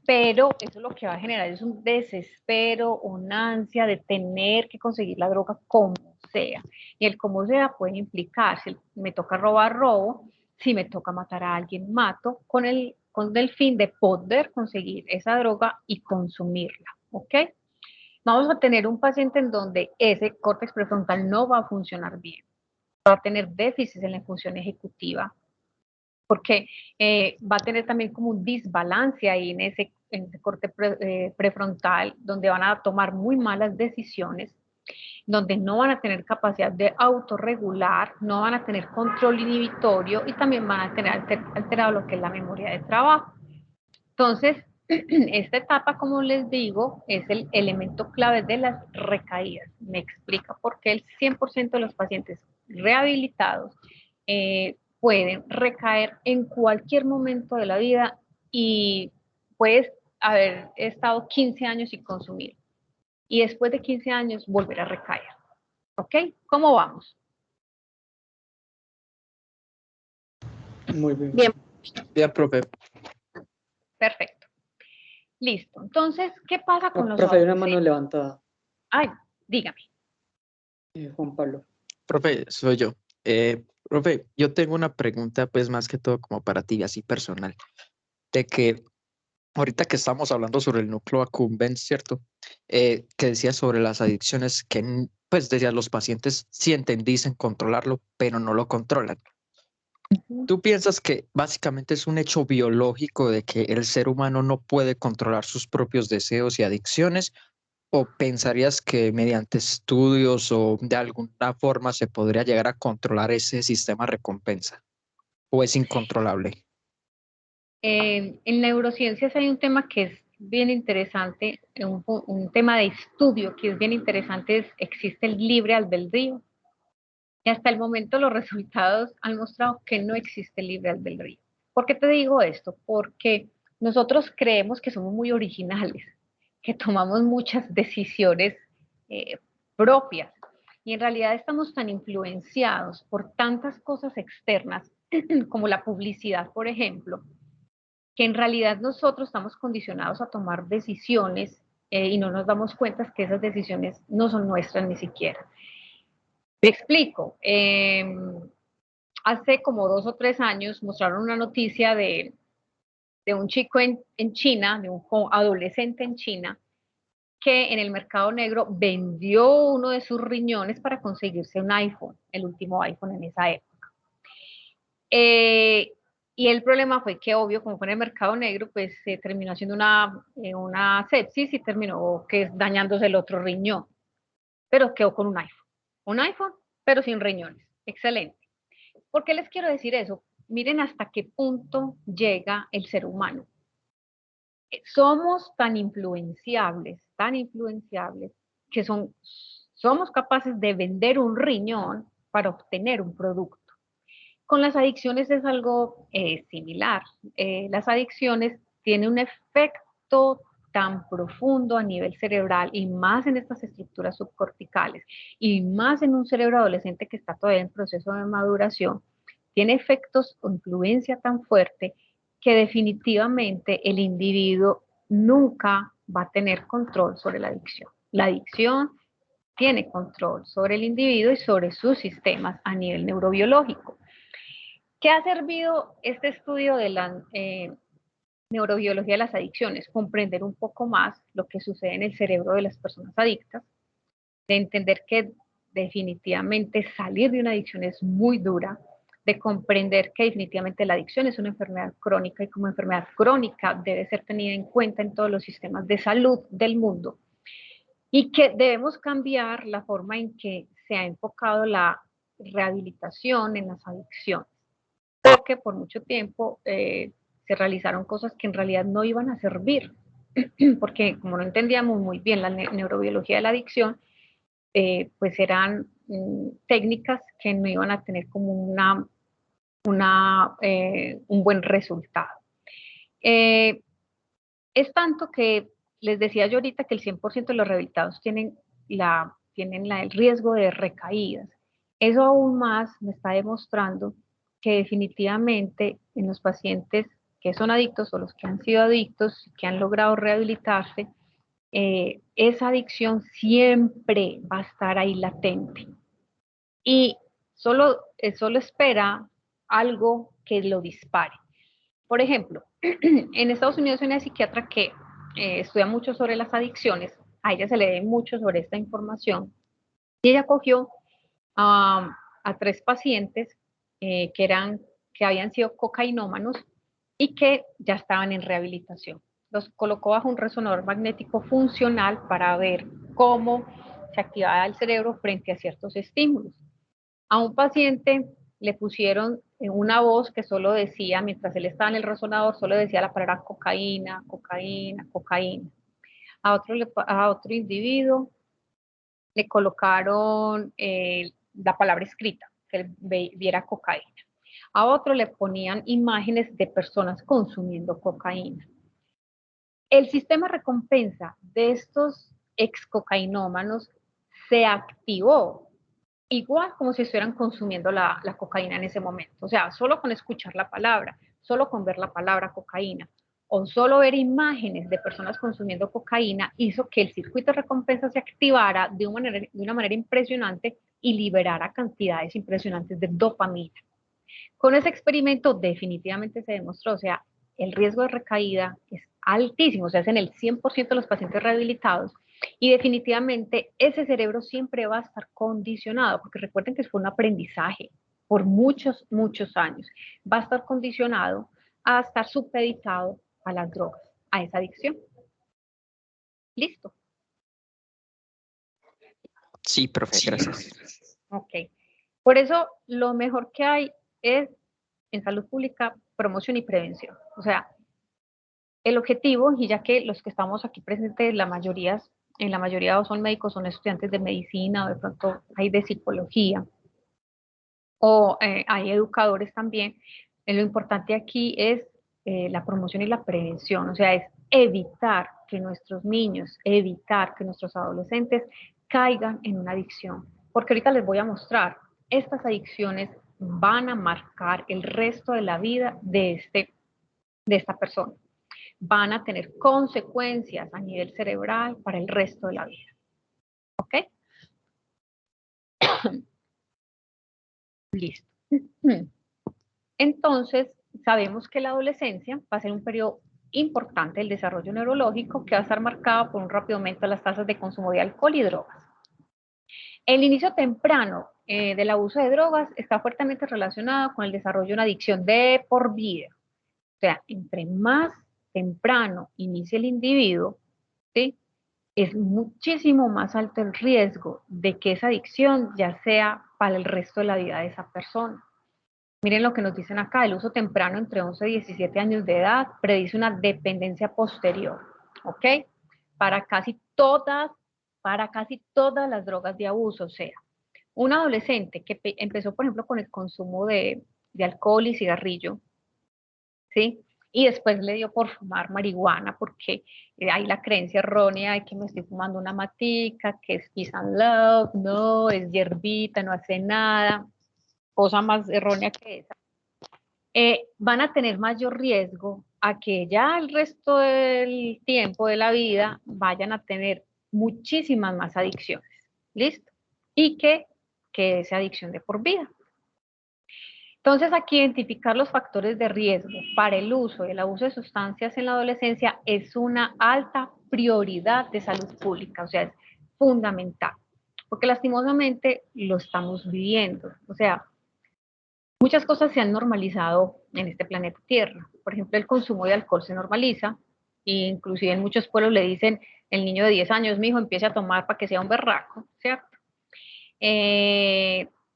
pero eso lo que va a generar es un desespero, una ansia de tener que conseguir la droga como sea. Y el como sea puede implicar, si me toca robar, robo, si me toca matar a alguien, mato, con el fin de poder conseguir esa droga y consumirla, ¿ok? Vamos a tener un paciente en donde ese córtex prefrontal no va a funcionar bien, va a tener déficits en la función ejecutiva, porque va a tener también como un desbalance ahí en ese corte prefrontal, donde van a tomar muy malas decisiones, donde no van a tener capacidad de autorregular, no van a tener control inhibitorio y también van a tener alterado lo que es la memoria de trabajo. Entonces, esta etapa, como les digo, es el elemento clave de las recaídas. Me explica por qué el 100% de los pacientes rehabilitados pueden recaer en cualquier momento de la vida y puedes haber estado 15 años sin consumir y después de 15 años volver a recaer. ¿Ok? ¿Cómo vamos? Muy bien. Bien. Bien, profe. Perfecto. Listo. Entonces, ¿qué pasa con los Profe, hay una mano adolescentes? levantada. Ay, dígame. Juan Pablo. Profe, soy yo. Profe, yo tengo una pregunta, pues más que todo como para ti, así personal, de que ahorita que estamos hablando sobre el núcleo accumbens, ¿cierto? Que decía sobre las adicciones que, pues decía, los pacientes sienten, dicen controlarlo, pero no lo controlan. ¿Tú piensas que básicamente es un hecho biológico de que el ser humano no puede controlar sus propios deseos y adicciones? ¿O pensarías que mediante estudios o de alguna forma se podría llegar a controlar ese sistema recompensa? ¿O es incontrolable? En neurociencias hay un tema que es bien interesante, un tema de estudio que es bien interesante, existe el libre albedrío. Y hasta el momento los resultados han mostrado que no existe libre albedrío. ¿Por qué te digo esto? Porque nosotros creemos que somos muy originales, que tomamos muchas decisiones eh, propias, y en realidad estamos tan influenciados por tantas cosas externas, como la publicidad, por ejemplo, que en realidad nosotros estamos condicionados a tomar decisiones y no nos damos cuenta que esas decisiones no son nuestras ni siquiera. Me explico. Hace como 2 o 3 años mostraron una noticia de un chico en China, de un adolescente en China, que en el mercado negro vendió uno de sus riñones para conseguirse un iPhone, el último iPhone en esa época. Y el problema fue que, obvio, como fue en el mercado negro, pues se terminó haciendo una sepsis y terminó dañándose el otro riñón, pero quedó con un iPhone. Un iPhone, pero sin riñones. Excelente. ¿Por qué les quiero decir eso? Miren hasta qué punto llega el ser humano. Somos tan influenciables, que somos capaces de vender un riñón para obtener un producto. Con las adicciones es algo similar. Las adicciones tienen un efecto tan profundo a nivel cerebral y más en estas estructuras subcorticales y más en un cerebro adolescente que está todavía en proceso de maduración, tiene efectos o influencia tan fuerte que definitivamente el individuo nunca va a tener control sobre la adicción. La adicción tiene control sobre el individuo y sobre sus sistemas a nivel neurobiológico. ¿Qué ha servido este estudio de la neurobiología de las adicciones? Comprender un poco más lo que sucede en el cerebro de las personas adictas, de entender que definitivamente salir de una adicción es muy dura, de comprender que definitivamente la adicción es una enfermedad crónica y como enfermedad crónica debe ser tenida en cuenta en todos los sistemas de salud del mundo y que debemos cambiar la forma en que se ha enfocado la rehabilitación en las adicciones, porque por mucho tiempo se realizaron cosas que en realidad no iban a servir, porque como no entendíamos muy bien la neurobiología de la adicción, pues eran técnicas que no iban a tener como un buen resultado. Es tanto que les decía yo ahorita que el 100% de los rehabilitados tienen el riesgo de recaídas. Eso aún más me está demostrando que definitivamente en los pacientes que son adictos o los que han sido adictos, que han logrado rehabilitarse, esa adicción siempre va a estar ahí latente. Y solo espera algo que lo dispare. Por ejemplo, en Estados Unidos hay una psiquiatra que estudia mucho sobre las adicciones, a ella se le ve mucho sobre esta información, y ella cogió a 3 pacientes que habían sido cocainómanos y que ya estaban en rehabilitación. Los colocó bajo un resonador magnético funcional para ver cómo se activaba el cerebro frente a ciertos estímulos. A un paciente le pusieron una voz que solo decía, mientras él estaba en el resonador, solo decía la palabra cocaína, cocaína, cocaína. A otro individuo le colocaron la palabra escrita, que él viera cocaína. A otro le ponían imágenes de personas consumiendo cocaína. El sistema de recompensa de estos excocainómanos se activó igual como si estuvieran consumiendo la cocaína en ese momento. O sea, solo con escuchar la palabra, solo con ver la palabra cocaína, o solo ver imágenes de personas consumiendo cocaína, hizo que el circuito de recompensa se activara de una manera impresionante y liberara cantidades impresionantes de dopamina. Con ese experimento definitivamente se demostró, o sea, el riesgo de recaída es altísimo, o sea, es en el 100% de los pacientes rehabilitados, y definitivamente ese cerebro siempre va a estar condicionado, porque recuerden que fue un aprendizaje por muchos, muchos años. Va a estar condicionado a estar supeditado a las drogas, a esa adicción. Listo. Sí, profe, gracias. Ok. Por eso lo mejor que hay es en salud pública promoción y prevención. O sea, el objetivo, y ya que los que estamos aquí presentes, en la mayoría son médicos, son estudiantes de medicina o de pronto hay de psicología, o hay educadores también. Lo importante aquí es la promoción y la prevención, o sea, es evitar que nuestros niños, evitar que nuestros adolescentes caigan en una adicción. Porque ahorita les voy a mostrar, estas adicciones van a marcar el resto de la vida de esta persona. Van a tener consecuencias a nivel cerebral para el resto de la vida. ¿Ok? Listo. Entonces, sabemos que la adolescencia va a ser un periodo importante del desarrollo neurológico que va a estar marcado por un rápido aumento de las tasas de consumo de alcohol y drogas. El inicio temprano del abuso de drogas está fuertemente relacionado con el desarrollo de una adicción de por vida. O sea, entre más temprano inicie el individuo, ¿sí?, es muchísimo más alto el riesgo de que esa adicción ya sea para el resto de la vida de esa persona. Miren lo que nos dicen acá, el uso temprano entre 11 y 17 años de edad predice una dependencia posterior, ¿ok? Para casi todas las drogas de abuso, o sea, un adolescente que empezó, por ejemplo, con el consumo de alcohol y cigarrillo, ¿sí? Y después le dio por fumar marihuana, porque hay la creencia errónea de que me estoy fumando una matica, que es peace and love, no, es hierbita, no hace nada, cosa más errónea que esa. Van a tener mayor riesgo a que ya el resto del tiempo de la vida vayan a tener muchísimas más adicciones, ¿listo? Y que esa adicción de por vida. Entonces, aquí identificar los factores de riesgo para el uso y el abuso de sustancias en la adolescencia es una alta prioridad de salud pública, o sea, es fundamental, porque lastimosamente lo estamos viviendo, o sea, muchas cosas se han normalizado en este planeta Tierra. Por ejemplo, el consumo de alcohol se normaliza, e inclusive en muchos pueblos le dicen, el niño de 10 años, mijo, empiece a tomar para que sea un berraco, ¿cierto?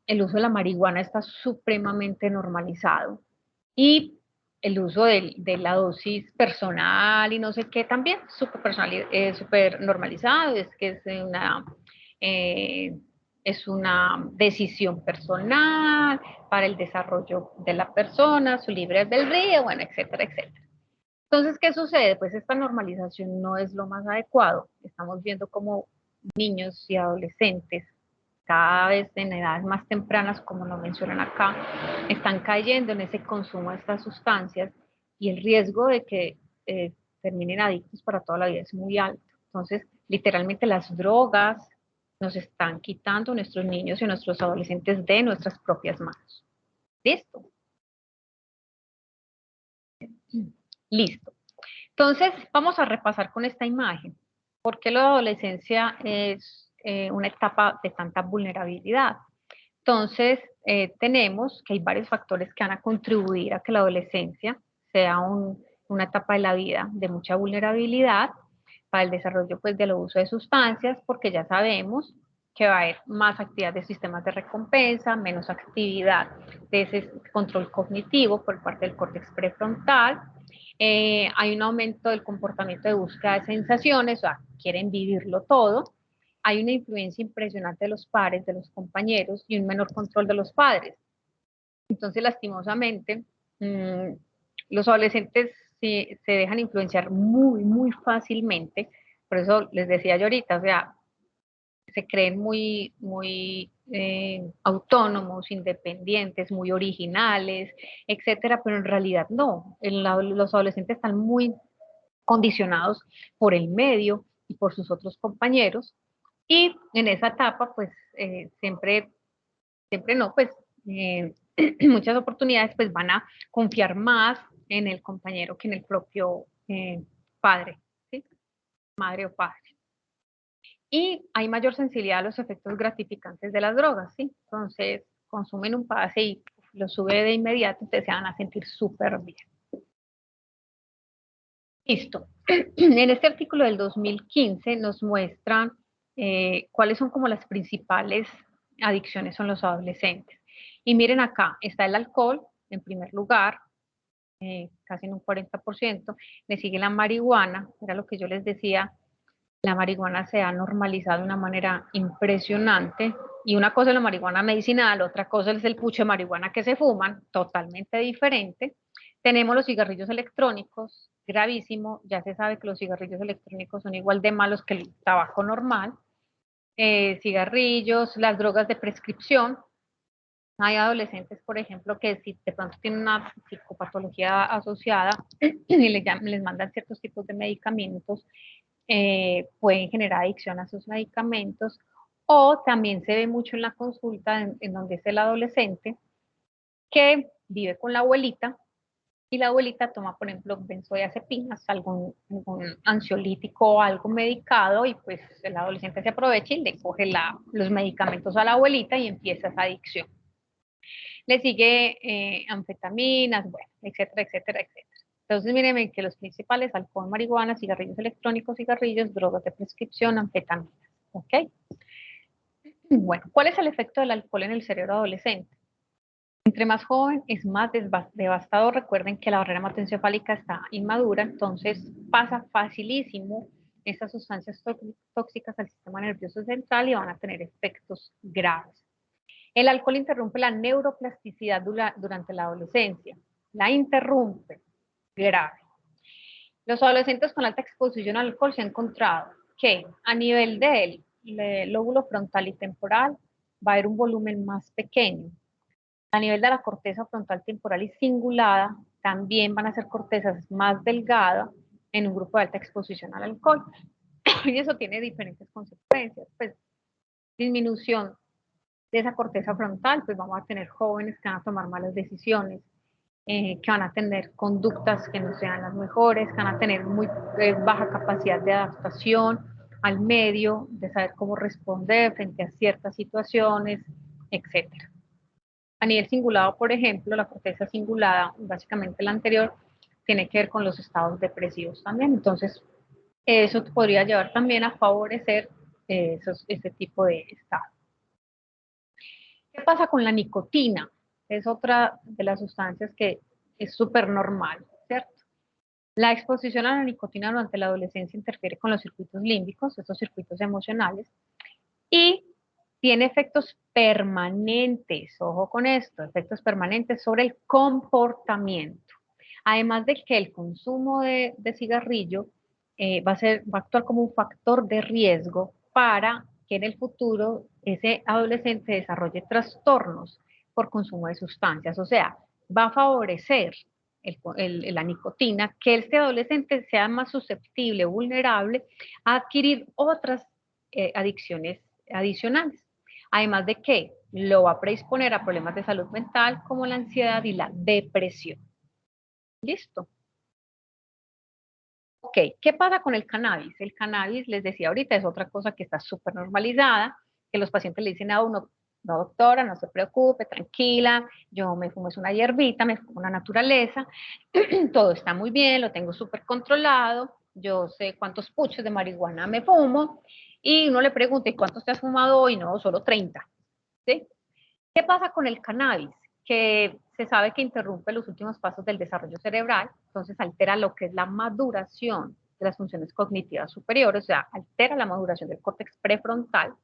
El uso de la marihuana está supremamente normalizado. Y el uso de la dosis personal y no sé qué también, súper normalizado, es que es una decisión personal para el desarrollo de la persona, su libre albedrío, bueno, etcétera, etcétera. Entonces, ¿qué sucede? Pues esta normalización no es lo más adecuado. Estamos viendo como niños y adolescentes, cada vez en edades más tempranas, como lo mencionan acá, están cayendo en ese consumo de estas sustancias y el riesgo de que terminen adictos para toda la vida es muy alto. Entonces, literalmente las drogas nos están quitando a nuestros niños y a nuestros adolescentes de nuestras propias manos. ¿Listo? Listo. Entonces, vamos a repasar con esta imagen. ¿Por qué la adolescencia es una etapa de tanta vulnerabilidad? Entonces, tenemos que hay varios factores que van a contribuir a que la adolescencia sea una etapa de la vida de mucha vulnerabilidad para el desarrollo pues, del uso de sustancias, porque ya sabemos que va a haber más actividad de sistemas de recompensa, menos actividad de ese control cognitivo por parte del córtex prefrontal. Hay un aumento del comportamiento de búsqueda de sensaciones, o sea, quieren vivirlo todo. Hay una influencia impresionante de los pares, de los compañeros y un menor control de los padres. Entonces, lastimosamente, los adolescentes se dejan influenciar muy, muy fácilmente. Por eso les decía yo ahorita, o sea, se creen muy, muy autónomos, independientes, muy originales, etcétera, pero en realidad no. Los adolescentes están muy condicionados por el medio y por sus otros compañeros, y en esa etapa, pues, siempre no, pues, muchas oportunidades, pues, van a confiar más en el compañero que en el propio padre, ¿sí? Madre o padre. Y hay mayor sensibilidad a los efectos gratificantes de las drogas, ¿sí? Entonces, consumen un pase y lo sube de inmediato, entonces se van a sentir súper bien. Listo. En este artículo del 2015 nos muestran cuáles son como las principales adicciones en los adolescentes. Y miren acá, está el alcohol en primer lugar, casi en un 40%, le sigue la marihuana, era lo que yo les decía, la marihuana se ha normalizado de una manera impresionante, Y una cosa es la marihuana medicinal, otra cosa es el pucho de marihuana que se fuman, totalmente diferente. Tenemos los cigarrillos electrónicos, gravísimo, ya se sabe que los cigarrillos electrónicos son igual de malos que el tabaco normal. Cigarrillos, las drogas de prescripción. Hay adolescentes, por ejemplo, que si de pronto tienen una psicopatología asociada y les mandan ciertos tipos de medicamentos, pueden generar adicción a sus medicamentos. O también se ve mucho en la consulta en donde es el adolescente que vive con la abuelita y la abuelita toma, por ejemplo, benzodiazepinas, algún ansiolítico o algo medicado, y pues el adolescente se aprovecha y le coge los medicamentos a la abuelita y empieza esa adicción. Le sigue anfetaminas, bueno, etcétera, etcétera, etcétera. Entonces, mírenme que los principales: alcohol, marihuana, cigarrillos electrónicos, cigarrillos, drogas de prescripción, anfetaminas. ¿Ok? Bueno, ¿cuál es el efecto del alcohol en el cerebro adolescente? Entre más joven es más devastador. Recuerden que la barrera hematoencefálica está inmadura, entonces pasa facilísimo estas sustancias tóxicas al sistema nervioso central y van a tener efectos graves. El alcohol interrumpe la neuroplasticidad durante la adolescencia. La interrumpe. Grave. Los adolescentes con alta exposición al alcohol se han encontrado que a nivel del lóbulo frontal y temporal va a haber un volumen más pequeño. A nivel de la corteza frontal temporal y cingulada, también van a ser cortezas más delgadas en un grupo de alta exposición al alcohol. Y eso tiene diferentes consecuencias. Pues, disminución de esa corteza frontal, pues vamos a tener jóvenes que van a tomar malas decisiones, que van a tener conductas que no sean las mejores, que van a tener muy baja capacidad de adaptación al medio, de saber cómo responder frente a ciertas situaciones, etcétera. A nivel cingulado, por ejemplo, la corteza cingulada, básicamente la anterior, tiene que ver con los estados depresivos también. Entonces, eso podría llevar también a favorecer ese tipo de estado. ¿Qué pasa con la nicotina? Es otra de las sustancias que es súper normal, ¿cierto? La exposición a la nicotina durante la adolescencia interfiere con los circuitos límbicos, estos circuitos emocionales, y tiene efectos permanentes, ojo con esto, efectos permanentes sobre el comportamiento. Además de que el consumo de cigarrillo va a actuar como un factor de riesgo para que en el futuro ese adolescente desarrolle trastornos por consumo de sustancias. O sea, va a favorecer la nicotina que este adolescente sea más susceptible, vulnerable a adquirir otras adicciones adicionales. Además de que lo va a predisponer a problemas de salud mental como la ansiedad y la depresión. Listo. Ok, ¿qué pasa con el cannabis? El cannabis, les decía ahorita, es otra cosa que está súper normalizada, que los pacientes le dicen a uno: no, doctora, no se preocupe, tranquila, yo me fumo una hierbita, me fumo una naturaleza, todo está muy bien, lo tengo súper controlado, yo sé cuántos puchos de marihuana me fumo, y uno le pregunta: ¿y cuántos te has fumado hoy? No, solo 30. ¿Sí? ¿Qué pasa con el cannabis? Que se sabe que interrumpe los últimos pasos del desarrollo cerebral, entonces altera lo que es la maduración de las funciones cognitivas superiores, o sea, altera la maduración del córtex prefrontal,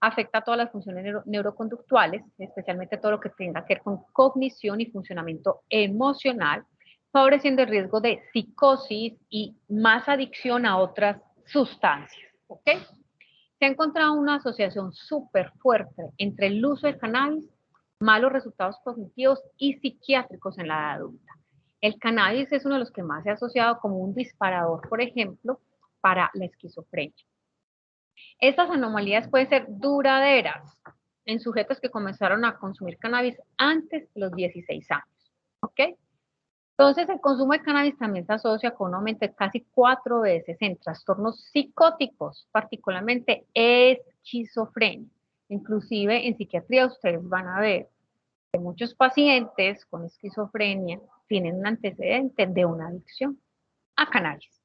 afecta a todas las funciones neuroconductuales, especialmente todo lo que tenga que ver con cognición y funcionamiento emocional, favoreciendo el riesgo de psicosis y más adicción a otras sustancias. ¿Ok? Se ha encontrado una asociación súper fuerte entre el uso de cannabis, malos resultados cognitivos y psiquiátricos en la edad adulta. El cannabis es uno de los que más se ha asociado como un disparador, por ejemplo, para la esquizofrenia. Estas anomalías pueden ser duraderas en sujetos que comenzaron a consumir cannabis antes de los 16 años. ¿Ok? Entonces, el consumo de cannabis también se asocia con un aumento de casi 4 veces en trastornos psicóticos, particularmente esquizofrenia. Inclusive en psiquiatría ustedes van a ver que muchos pacientes con esquizofrenia tienen un antecedente de una adicción a cannabis,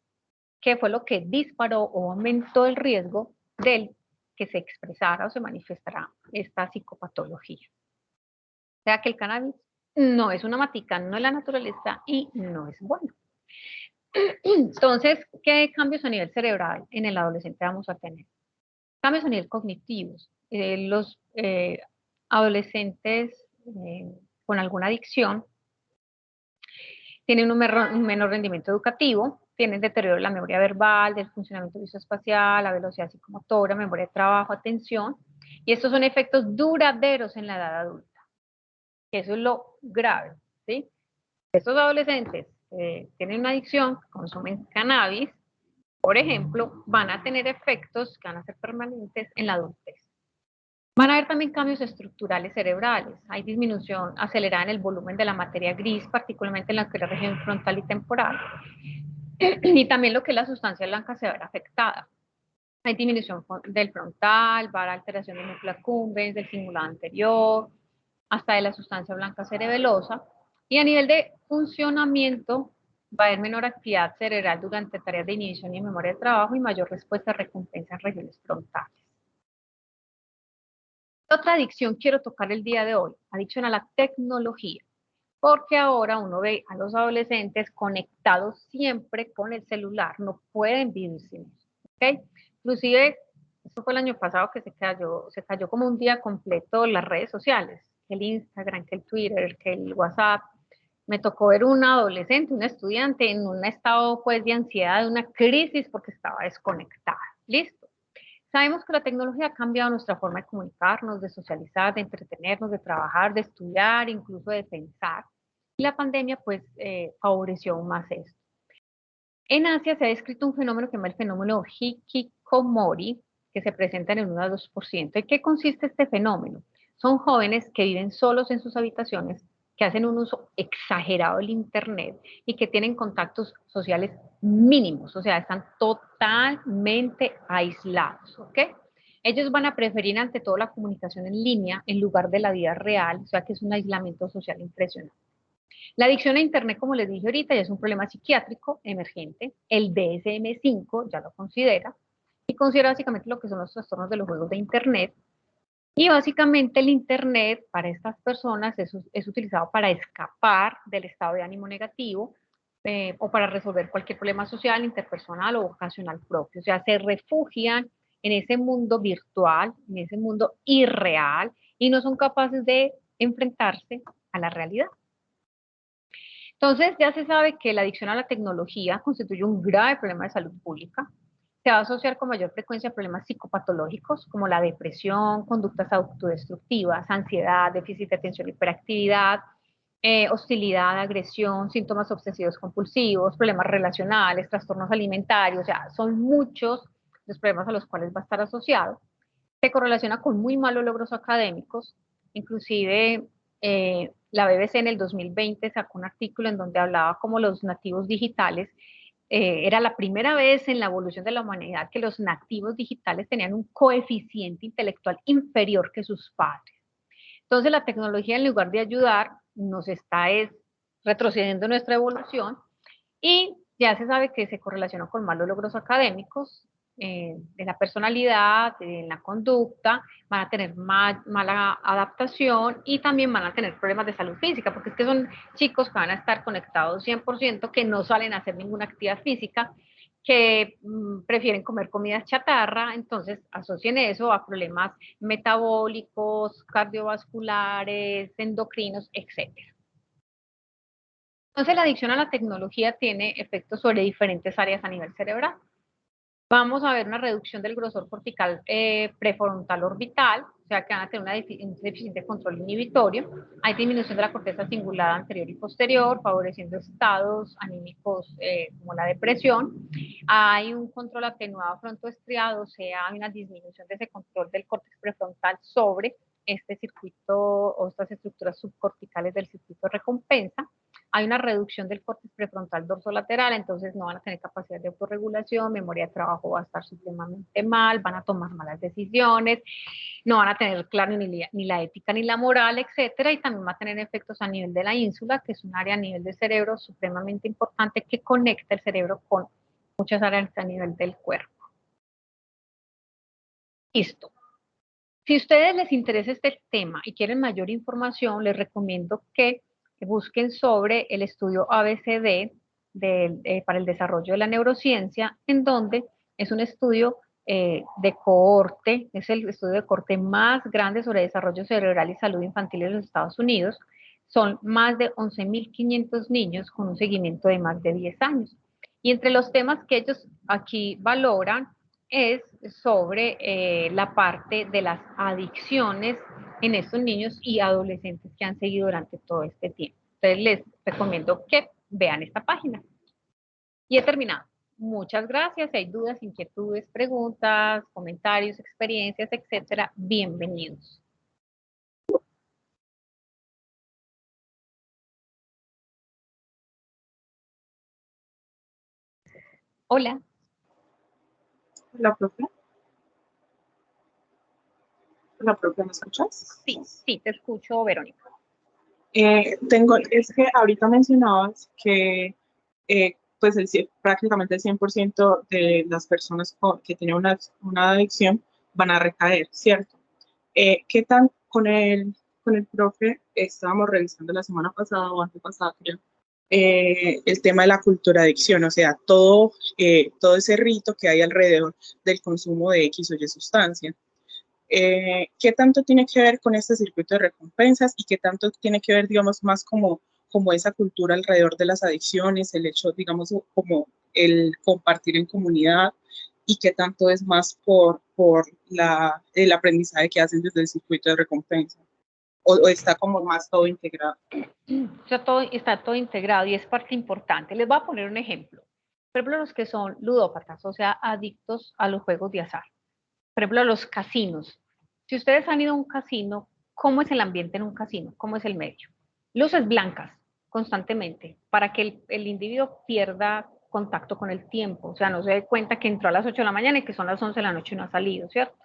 que fue lo que disparó o aumentó el riesgo del que se expresara o se manifestara esta psicopatología. O sea que el cannabis no es una matica, no es la naturaleza y no es bueno. Entonces, ¿qué cambios a nivel cerebral en el adolescente vamos a tener? Cambios a nivel cognitivos. los adolescentes con alguna adicción tienen un menor rendimiento educativo, tienen deterioro de la memoria verbal, del funcionamiento visoespacial, la velocidad psicomotora, memoria de trabajo, atención, y estos son efectos duraderos en la edad adulta. Eso es lo grave, ¿sí? Estos adolescentes tienen una adicción, consumen cannabis, por ejemplo, van a tener efectos que van a ser permanentes en la adultez. Van a haber también cambios estructurales cerebrales. Hay disminución acelerada en el volumen de la materia gris, particularmente en la que la región frontal y temporal. Y también lo que es la sustancia blanca se va a ver afectada. Hay disminución del frontal, va a haber alteración del núcleo accumbens, del cingulado anterior, hasta de la sustancia blanca cerebelosa. Y a nivel de funcionamiento, va a haber menor actividad cerebral durante tareas de inhibición y memoria de trabajo y mayor respuesta a recompensa en regiones frontales. Otra adicción quiero tocar el día de hoy, adicción a la tecnología, porque ahora uno ve a los adolescentes conectados siempre con el celular, no pueden vivir sin eso, ¿ok? Inclusive, esto fue el año pasado que se cayó como un día completo las redes sociales, el Instagram, que el Twitter, que el WhatsApp. Me tocó ver un adolescente, un estudiante en un estado pues de ansiedad, de una crisis porque estaba desconectada. Listo. Sabemos que la tecnología ha cambiado nuestra forma de comunicarnos, de socializar, de entretenernos, de trabajar, de estudiar, incluso de pensar. Y la pandemia pues favoreció aún más esto. En Asia se ha descrito un fenómeno que se llama el fenómeno hikikomori, que se presenta en el 1 a 2%. ¿En qué consiste este fenómeno? Son jóvenes que viven solos en sus habitaciones, que hacen un uso exagerado del Internet y que tienen contactos sociales mínimos, o sea, están totalmente aislados, ¿ok? Ellos van a preferir ante todo la comunicación en línea en lugar de la vida real, o sea que es un aislamiento social impresionante. La adicción a Internet, como les dije ahorita, ya es un problema psiquiátrico emergente. El DSM-5 ya lo considera y considera básicamente lo que son los trastornos de los juegos de Internet. Y básicamente el Internet para estas personas es utilizado para escapar del estado de ánimo negativo o para resolver cualquier problema social, interpersonal o vocacional propio. O sea, se refugian en ese mundo virtual, en ese mundo irreal y no son capaces de enfrentarse a la realidad. Entonces, ya se sabe que la adicción a la tecnología constituye un grave problema de salud pública. Se va a asociar con mayor frecuencia a problemas psicopatológicos como la depresión, conductas autodestructivas, ansiedad, déficit de atención, hiperactividad, hostilidad, agresión, síntomas obsesivos compulsivos, problemas relacionales, trastornos alimentarios, o sea, son muchos los problemas a los cuales va a estar asociado. Se correlaciona con muy malos logros académicos, inclusive la BBC en el 2020 sacó un artículo en donde hablaba como los nativos digitales, era la primera vez en la evolución de la humanidad que los nativos digitales tenían un coeficiente intelectual inferior que sus padres. Entonces la tecnología, en lugar de ayudar, nos está retrocediendo nuestra evolución y ya se sabe que se correlaciona con malos logros académicos, de la personalidad, de la conducta, van a tener mala adaptación y también van a tener problemas de salud física, porque es que son chicos que van a estar conectados 100%, que no salen a hacer ninguna actividad física, que prefieren comer comida chatarra, entonces asocien eso a problemas metabólicos, cardiovasculares, endocrinos, etc. Entonces la adicción a la tecnología tiene efectos sobre diferentes áreas a nivel cerebral. Vamos a ver una reducción del grosor cortical prefrontal orbital, o sea que van a tener un deficiente control inhibitorio. Hay disminución de la corteza cingulada anterior y posterior, favoreciendo estados anímicos como la depresión. Hay un control atenuado frontoestriado, o sea, hay una disminución de ese control del córtex prefrontal sobre este circuito o estas estructuras subcorticales del circuito de recompensa. Hay una reducción del córtex prefrontal dorsolateral, entonces no van a tener capacidad de autorregulación, memoria de trabajo va a estar supremamente mal, van a tomar malas decisiones, no van a tener claro ni la ética ni la moral, etcétera, y también va a tener efectos a nivel de la ínsula, que es un área a nivel del cerebro supremamente importante que conecta el cerebro con muchas áreas a nivel del cuerpo. Listo. Si a ustedes les interesa este tema y quieren mayor información, les recomiendo que busquen sobre el estudio ABCD para el desarrollo de la neurociencia, en donde es un estudio de cohorte, es el estudio de cohorte más grande sobre desarrollo cerebral y salud infantil en los Estados Unidos. Son más de 11.500 niños con un seguimiento de más de 10 años. Y entre los temas que ellos aquí valoran es sobre la parte de las adicciones en estos niños y adolescentes que han seguido durante todo este tiempo. Entonces les recomiendo que vean esta página. Y he terminado. Muchas gracias. Si hay dudas, inquietudes, preguntas, comentarios, experiencias, etcétera, bienvenidos. Hola. Hola, profe. Hola, profe, ¿me escuchas? Sí, sí, te escucho, Verónica. Es que ahorita mencionabas que pues prácticamente el 100% de las personas que tienen una adicción van a recaer, ¿cierto? ¿Qué tan con el profe estábamos revisando la semana pasada o antepasada, creo, el tema de la cultura adicción, o sea, todo ese rito que hay alrededor del consumo de X o Y sustancia? ¿Qué tanto tiene que ver con este circuito de recompensas y qué tanto tiene que ver, digamos, más como esa cultura alrededor de las adicciones, el hecho, digamos, como el compartir en comunidad y qué tanto es más por el aprendizaje que hacen desde el circuito de recompensa? ¿O está como más todo integrado? Está todo integrado y es parte importante. Les voy a poner un ejemplo. Por ejemplo, los que son ludópatas, o sea, adictos a los juegos de azar. Por ejemplo, los casinos. Si ustedes han ido a un casino, ¿cómo es el ambiente en un casino? ¿Cómo es el medio? Luces blancas constantemente para que el individuo pierda contacto con el tiempo. O sea, no se dé cuenta que entró a las 8 de la mañana y que son las 11 de la noche y no ha salido, ¿cierto?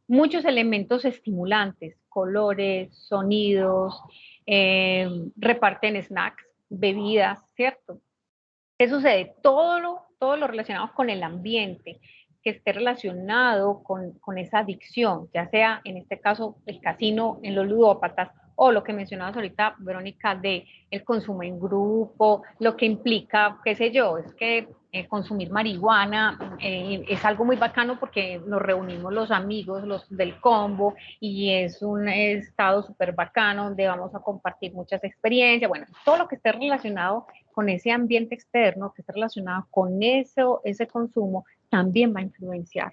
Muchos elementos estimulantes, colores, sonidos, reparten snacks, bebidas, ¿cierto? ¿Qué sucede? Todo lo relacionado con el ambiente, que esté relacionado con esa adicción, ya sea en este caso el casino en los ludópatas o lo que mencionabas ahorita, Verónica, de el consumo en grupo, lo que implica, qué sé yo, es que consumir marihuana es algo muy bacano porque nos reunimos los amigos, los del combo, y es un estado súper bacano donde vamos a compartir muchas experiencias, bueno, todo lo que esté relacionado con ese ambiente externo, que esté relacionado con ese consumo, también va a influenciar.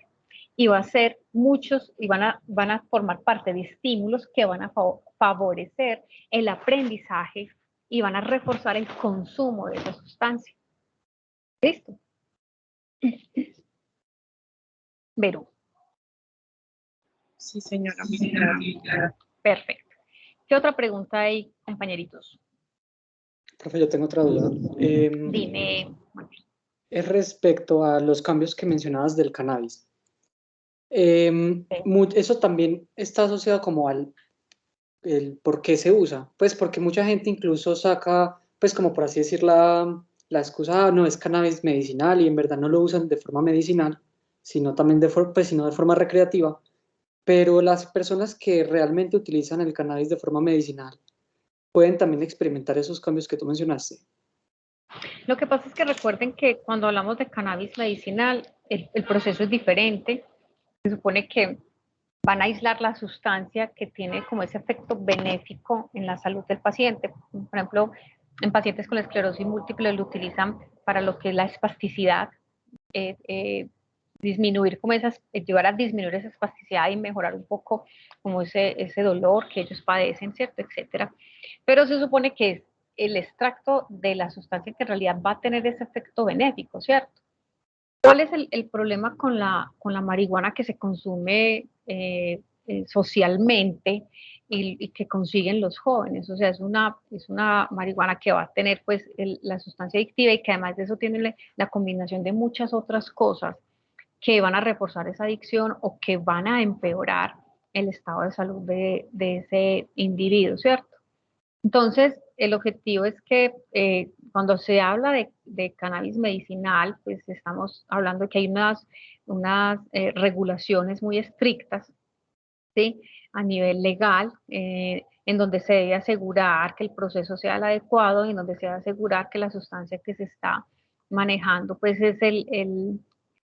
Y va a ser muchos, y van a formar parte de estímulos que van a favorecer el aprendizaje y van a reforzar el consumo de esa sustancia. ¿Listo? Verú. Sí, señora. Perfecto. ¿Qué otra pregunta hay, compañeritos? Profe, yo tengo otra duda. Dime. Es respecto a los cambios que mencionabas del cannabis. Eso también está asociado como al por qué se usa. Pues porque mucha gente incluso saca, pues como por así decir, la excusa, no, es cannabis medicinal, y en verdad no lo usan de forma medicinal, sino también sino de forma recreativa. Pero las personas que realmente utilizan el cannabis de forma medicinal pueden también experimentar esos cambios que tú mencionaste. Lo que pasa es que recuerden que cuando hablamos de cannabis medicinal, el proceso es diferente. Se supone que van a aislar la sustancia que tiene como ese efecto benéfico en la salud del paciente. Por ejemplo, en pacientes con esclerosis múltiple lo utilizan para lo que es la espasticidad, disminuir como llevar a disminuir esa espasticidad y mejorar un poco como ese dolor que ellos padecen, ¿cierto? Etcétera. Pero se supone que es el extracto de la sustancia que en realidad va a tener ese efecto benéfico, ¿cierto? ¿Cuál es el problema con la marihuana que se consume socialmente y que consiguen los jóvenes? O sea, es una marihuana que va a tener pues la sustancia adictiva y que además de eso tiene la combinación de muchas otras cosas que van a reforzar esa adicción o que van a empeorar el estado de salud de ese individuo, ¿cierto? Entonces, el objetivo es que cuando se habla de cannabis medicinal, pues estamos hablando de que hay unas regulaciones muy estrictas, ¿sí? A nivel legal, en donde se debe asegurar que el proceso sea el adecuado y en donde se debe asegurar que la sustancia que se está manejando, pues es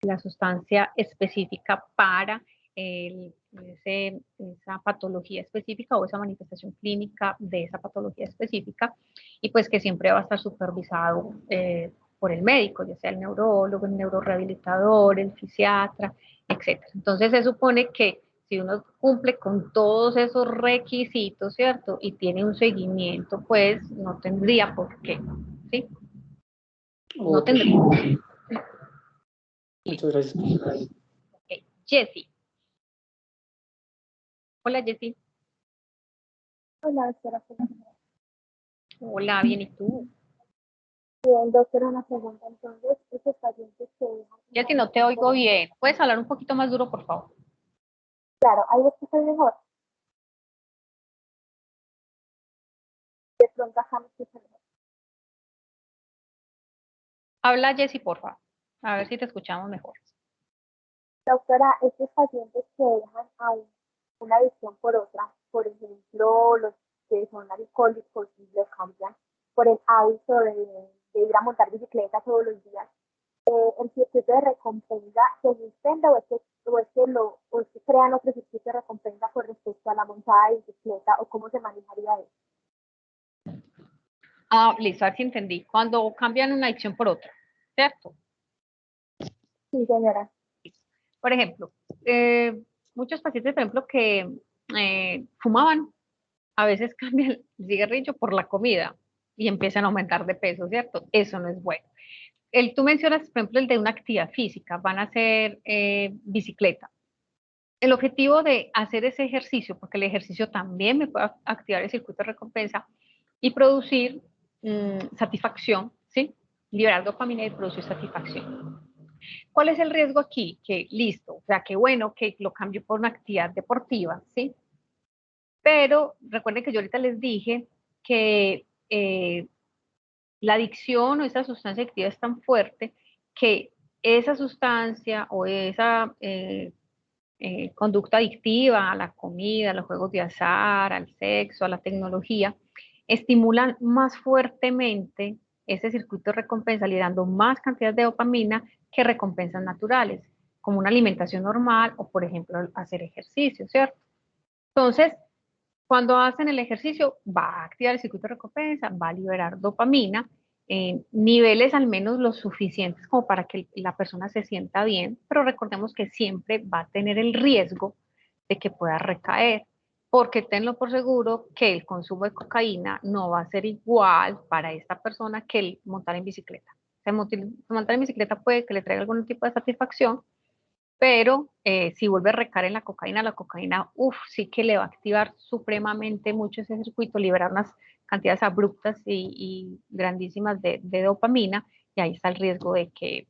la sustancia específica para esa patología específica o esa manifestación clínica de esa patología específica, y pues que siempre va a estar supervisado por el médico, ya sea el neurólogo, el neurorehabilitador, el fisiatra, etc. Entonces se supone que si uno cumple con todos esos requisitos, ¿cierto? Y tiene un seguimiento, pues no tendría por qué, ¿sí? No Ok. tendría. Muchas gracias. Okay. Jessie. Hola, Jessie. Hola, doctora. Hola, bien, ¿y tú? Bien, doctora, una pregunta. Entonces, esos pacientes que dejan... Jessie, no te oigo bien. ¿Puedes hablar un poquito más duro, por favor? Claro, ahí escuchan mejor. De pronto acá me escuchan mejor. Habla, Jessie, por favor. A ver si te escuchamos mejor. Doctora, estos pacientes que dejan una adicción por otra, por ejemplo, los que son alcohólicos y lo cambian por el hábito de ir a montar bicicleta todos los días, ¿el circuito de recompensa se suspende o es que crean otro circuito de recompensa con respecto a la montada de bicicleta, o cómo se manejaría eso? Ah, listo, a ver si entendí. Cuando cambian una adicción por otra, ¿cierto? Sí, señora. Por ejemplo, muchos pacientes, por ejemplo, que fumaban, a veces cambian el cigarrillo por la comida y empiezan a aumentar de peso, ¿cierto? Eso no es bueno. Tú mencionas, por ejemplo, el de una actividad física, van a hacer bicicleta. El objetivo de hacer ese ejercicio, porque el ejercicio también me puede activar el circuito de recompensa y producir satisfacción, ¿sí? Liberar dopamina y producir satisfacción. ¿Cuál es el riesgo aquí? Que listo, o sea, que bueno que lo cambio por una actividad deportiva, ¿sí? Pero recuerden que yo ahorita les dije que la adicción o esa sustancia adictiva es tan fuerte que esa sustancia o esa conducta adictiva a la comida, a los juegos de azar, al sexo, a la tecnología, estimulan más fuertemente ese circuito de recompensa, liberando más cantidad de dopamina que recompensas naturales, como una alimentación normal o, por ejemplo, hacer ejercicio, ¿cierto? Entonces, cuando hacen el ejercicio, va a activar el circuito de recompensa, va a liberar dopamina en niveles al menos lo suficientes como para que la persona se sienta bien, pero recordemos que siempre va a tener el riesgo de que pueda recaer, porque tenlo por seguro que el consumo de cocaína no va a ser igual para esta persona que el montar en bicicleta. O sea, montar en bicicleta puede que le traiga algún tipo de satisfacción, pero si vuelve a recaer en la cocaína, sí que le va a activar supremamente mucho ese circuito, liberar unas cantidades abruptas y grandísimas de dopamina, y ahí está el riesgo de que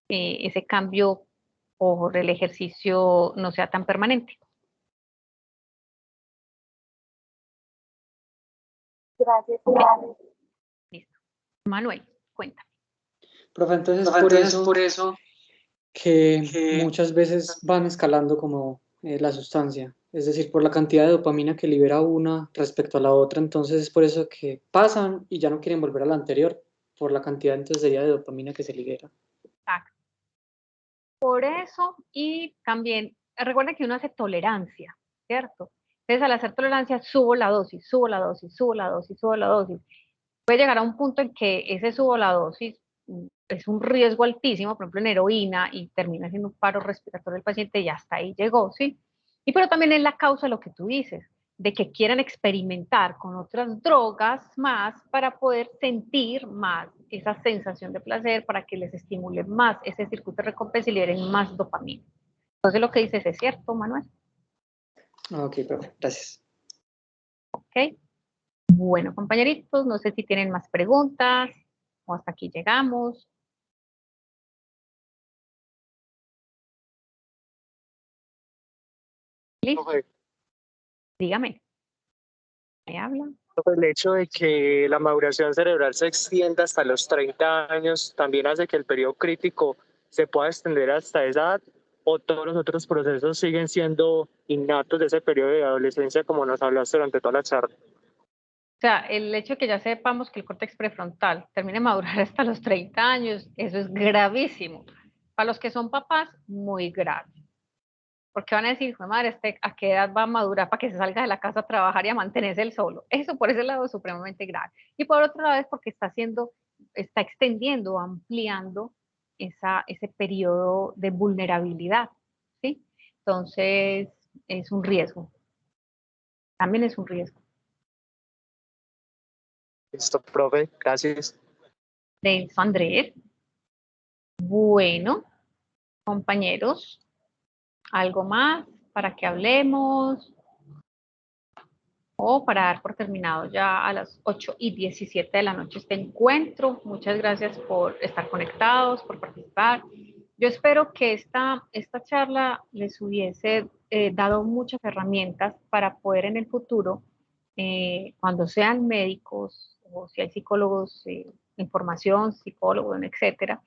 ese cambio por el ejercicio no sea tan permanente. Gracias. Listo. Manuel, cuéntame. Profe, entonces por eso que muchas veces van escalando como la sustancia, es decir, por la cantidad de dopamina que libera una respecto a la otra, entonces es por eso que pasan y ya no quieren volver a la anterior, por la cantidad entonces sería de dopamina que se libera. Exacto. Por eso, y también, recuerden que uno hace tolerancia, ¿cierto? Entonces, al hacer tolerancia, subo la dosis, subo la dosis, subo la dosis, subo la dosis. Puede llegar a un punto en que ese subo la dosis es un riesgo altísimo, por ejemplo, en heroína, y termina siendo un paro respiratorio del paciente y hasta ahí llegó, ¿sí? Y pero también es la causa de lo que tú dices, de que quieran experimentar con otras drogas más para poder sentir más esa sensación de placer, para que les estimule más ese circuito de recompensa y liberen más dopamina. Entonces lo que dices es cierto, Manuel. Ok, profe, gracias. Ok. Bueno, compañeritos, no sé si tienen más preguntas o hasta aquí llegamos. ¿Listo? Dígame. ¿Me habla? El hecho de que la maduración cerebral se extienda hasta los 30 años también hace que el periodo crítico se pueda extender hasta esa edad, o todos los otros procesos siguen siendo innatos de ese periodo de adolescencia, como nos hablaste durante toda la charla. O sea, el hecho de que ya sepamos que el córtex prefrontal termine de madurar hasta los 30 años, eso es gravísimo. Para los que son papás, muy grave. Porque van a decir, madre, ¿a qué edad va a madurar para que se salga de la casa a trabajar y a mantenerse él solo? Eso por ese lado es supremamente grave. Y por otro lado es porque está extendiendo, ampliando ese periodo de vulnerabilidad, ¿sí? Entonces, es un riesgo. También es un riesgo. Listo, profe, gracias. Denso, Andrés. Bueno, compañeros, ¿algo más para que hablemos? O para dar por terminado ya a las 8:17 de la noche este encuentro. Muchas gracias por estar conectados, por participar. Yo espero que esta charla les hubiese dado muchas herramientas para poder en el futuro, cuando sean médicos o si hay psicólogos en formación, psicólogos, etcétera,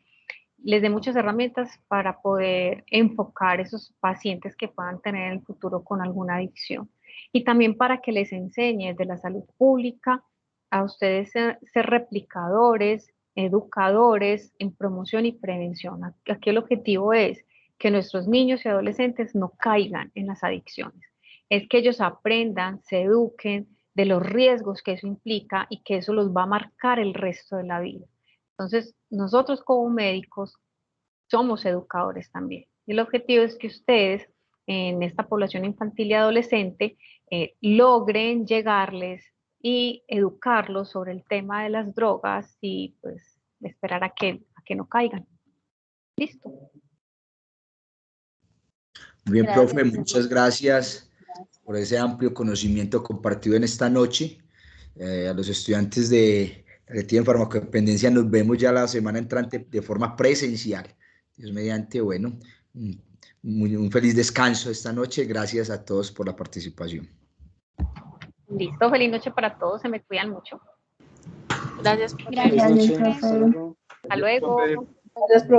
les dé muchas herramientas para poder enfocar esos pacientes que puedan tener en el futuro con alguna adicción. Y también para que les enseñe de la salud pública a ustedes ser replicadores, educadores en promoción y prevención. Aquí el objetivo es que nuestros niños y adolescentes no caigan en las adicciones. Es que ellos aprendan, se eduquen de los riesgos que eso implica y que eso los va a marcar el resto de la vida. Entonces, nosotros como médicos somos educadores también. Y el objetivo es que ustedes en esta población infantil y adolescente logren llegarles y educarlos sobre el tema de las drogas y pues esperar a que no caigan. Listo. Muy bien, profe, muchas gracias por ese amplio conocimiento compartido en esta noche. A los estudiantes de Retiro en Farmacodependencia nos vemos ya la semana entrante de forma presencial. Dios mediante, bueno, un feliz descanso esta noche. Gracias a todos por la participación. Listo, feliz noche para todos, se me cuidan mucho. Gracias. Feliz noche. Hasta luego. Hasta luego. Gracias,